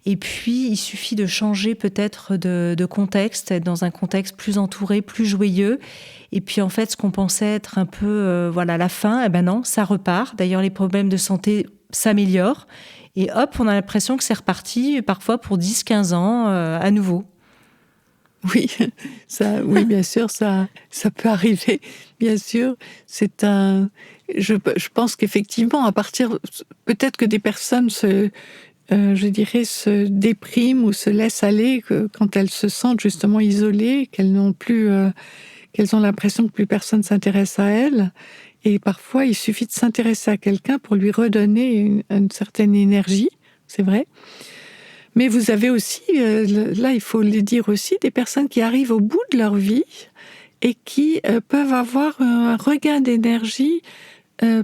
Et puis, il suffit de changer peut-être de contexte, être dans un contexte plus entouré, plus joyeux. Et puis, en fait, ce qu'on pensait être un peu la fin, eh ben non, ça repart. D'ailleurs, les problèmes de santé s'améliorent. Et hop, on a l'impression que c'est reparti, parfois pour 10-15 ans, à nouveau. Oui, oui, bien sûr, ça peut arriver, bien sûr. Je pense qu'effectivement, peut-être que des personnes se dépriment ou se laissent aller quand elles se sentent justement isolées, qu'elles ont l'impression que plus personne s'intéresse à elles. Et parfois, il suffit de s'intéresser à quelqu'un pour lui redonner une certaine énergie, c'est vrai. Mais vous avez aussi, là il faut le dire aussi, des personnes qui arrivent au bout de leur vie et qui peuvent avoir un regain d'énergie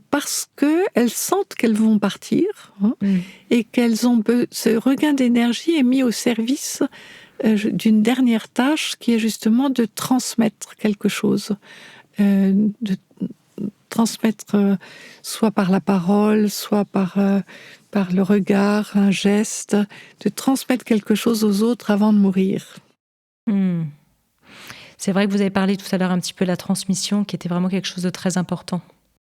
parce qu'elles sentent qu'elles vont partir, hein, et ce regain d'énergie est mis au service d'une dernière tâche qui est justement de transmettre quelque chose, de transmettre soit par la parole, soit par le regard, un geste, de transmettre quelque chose aux autres avant de mourir. C'est vrai que vous avez parlé tout à l'heure un petit peu de la transmission, qui était vraiment quelque chose de très important.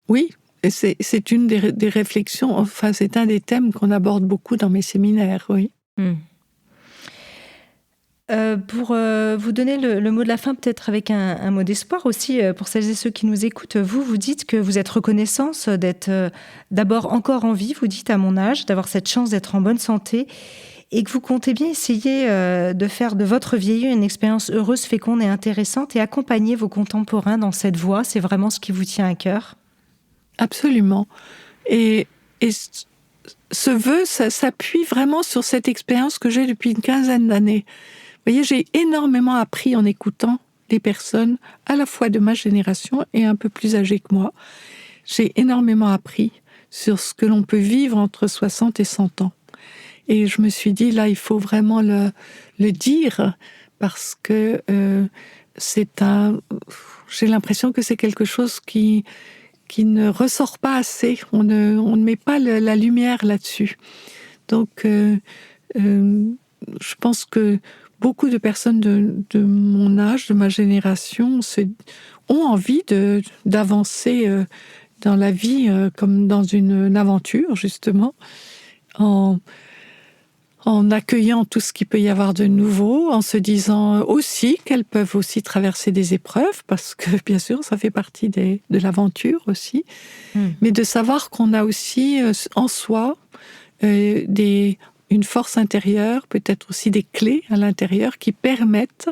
Oui, et c'est une des réflexions, enfin c'est un des thèmes qu'on aborde beaucoup dans mes séminaires, oui. Pour vous donner le mot de la fin, peut-être avec un mot d'espoir aussi, pour celles et ceux qui nous écoutent, vous dites que vous êtes reconnaissante d'être d'abord encore en vie, vous dites à mon âge, d'avoir cette chance d'être en bonne santé, et que vous comptez bien essayer de faire de votre vieillir une expérience heureuse, féconde et intéressante, et accompagner vos contemporains dans cette voie. C'est vraiment ce qui vous tient à cœur. Absolument. Et ce vœu, ça s'appuie vraiment sur cette expérience que j'ai depuis une quinzaine d'années. Vous voyez, j'ai énormément appris en écoutant les personnes, à la fois de ma génération et un peu plus âgées que moi. J'ai énormément appris sur ce que l'on peut vivre entre 60 et 100 ans. Et je me suis dit, là, il faut vraiment le dire, parce que j'ai l'impression que c'est quelque chose qui ne ressort pas assez. On ne met pas la lumière là-dessus. Donc, je pense que beaucoup de personnes de mon âge, de ma génération, ont envie d'avancer dans la vie comme dans une aventure, justement, en accueillant tout ce qu'il peut y avoir de nouveau, en se disant aussi qu'elles peuvent aussi traverser des épreuves, parce que bien sûr, ça fait partie de l'aventure aussi, mais de savoir qu'on a aussi en soi une force intérieure, peut-être aussi des clés à l'intérieur qui permettent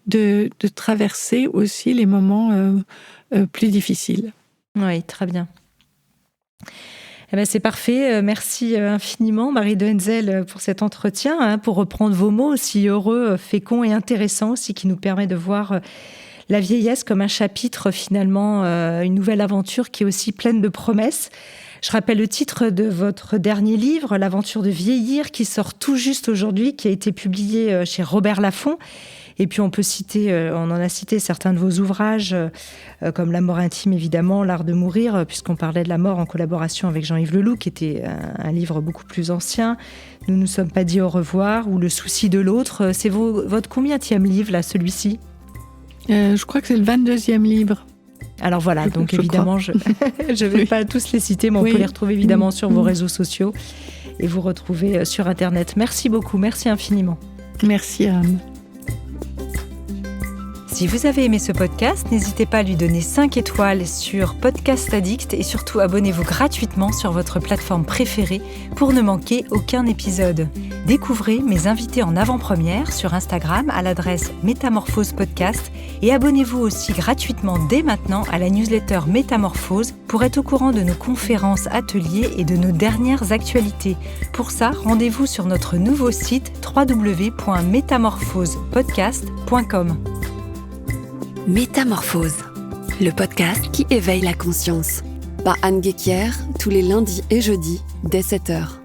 de traverser aussi les moments plus difficiles. Oui, très bien. Eh ben, c'est parfait. Merci infiniment, Marie de Hentzel, pour cet entretien, pour reprendre vos mots aussi heureux, féconds et intéressants aussi, qui nous permet de voir la vieillesse comme un chapitre, finalement, une nouvelle aventure qui est aussi pleine de promesses. Je rappelle le titre de votre dernier livre, L'aventure de vieillir, qui sort tout juste aujourd'hui, qui a été publié chez Robert Laffont. Et puis on en a cité certains de vos ouvrages, comme La mort intime, évidemment, L'art de mourir, puisqu'on parlait de la mort en collaboration avec Jean-Yves Leloup, qui était un livre beaucoup plus ancien. Nous ne nous sommes pas dit au revoir, ou Le souci de l'autre. C'est votre combienième livre, là, celui-ci ? Je crois que c'est le 22e livre. Alors voilà, donc évidemment, je ne vais pas tous les citer, mais on peut les retrouver évidemment sur vos réseaux sociaux et vous retrouver sur Internet. Merci beaucoup, merci infiniment. Merci Anne. Si vous avez aimé ce podcast, n'hésitez pas à lui donner 5 étoiles sur Podcast Addict et surtout abonnez-vous gratuitement sur votre plateforme préférée pour ne manquer aucun épisode. Découvrez mes invités en avant-première sur Instagram à l'adresse Métamorphose Podcast et abonnez-vous aussi gratuitement dès maintenant à la newsletter Métamorphose pour être au courant de nos conférences, ateliers et de nos dernières actualités. Pour ça, rendez-vous sur notre nouveau site www.métamorphosepodcast.com. Métamorphose, le podcast qui éveille la conscience. Par Anne Guéquière, tous les lundis et jeudis, dès 7h.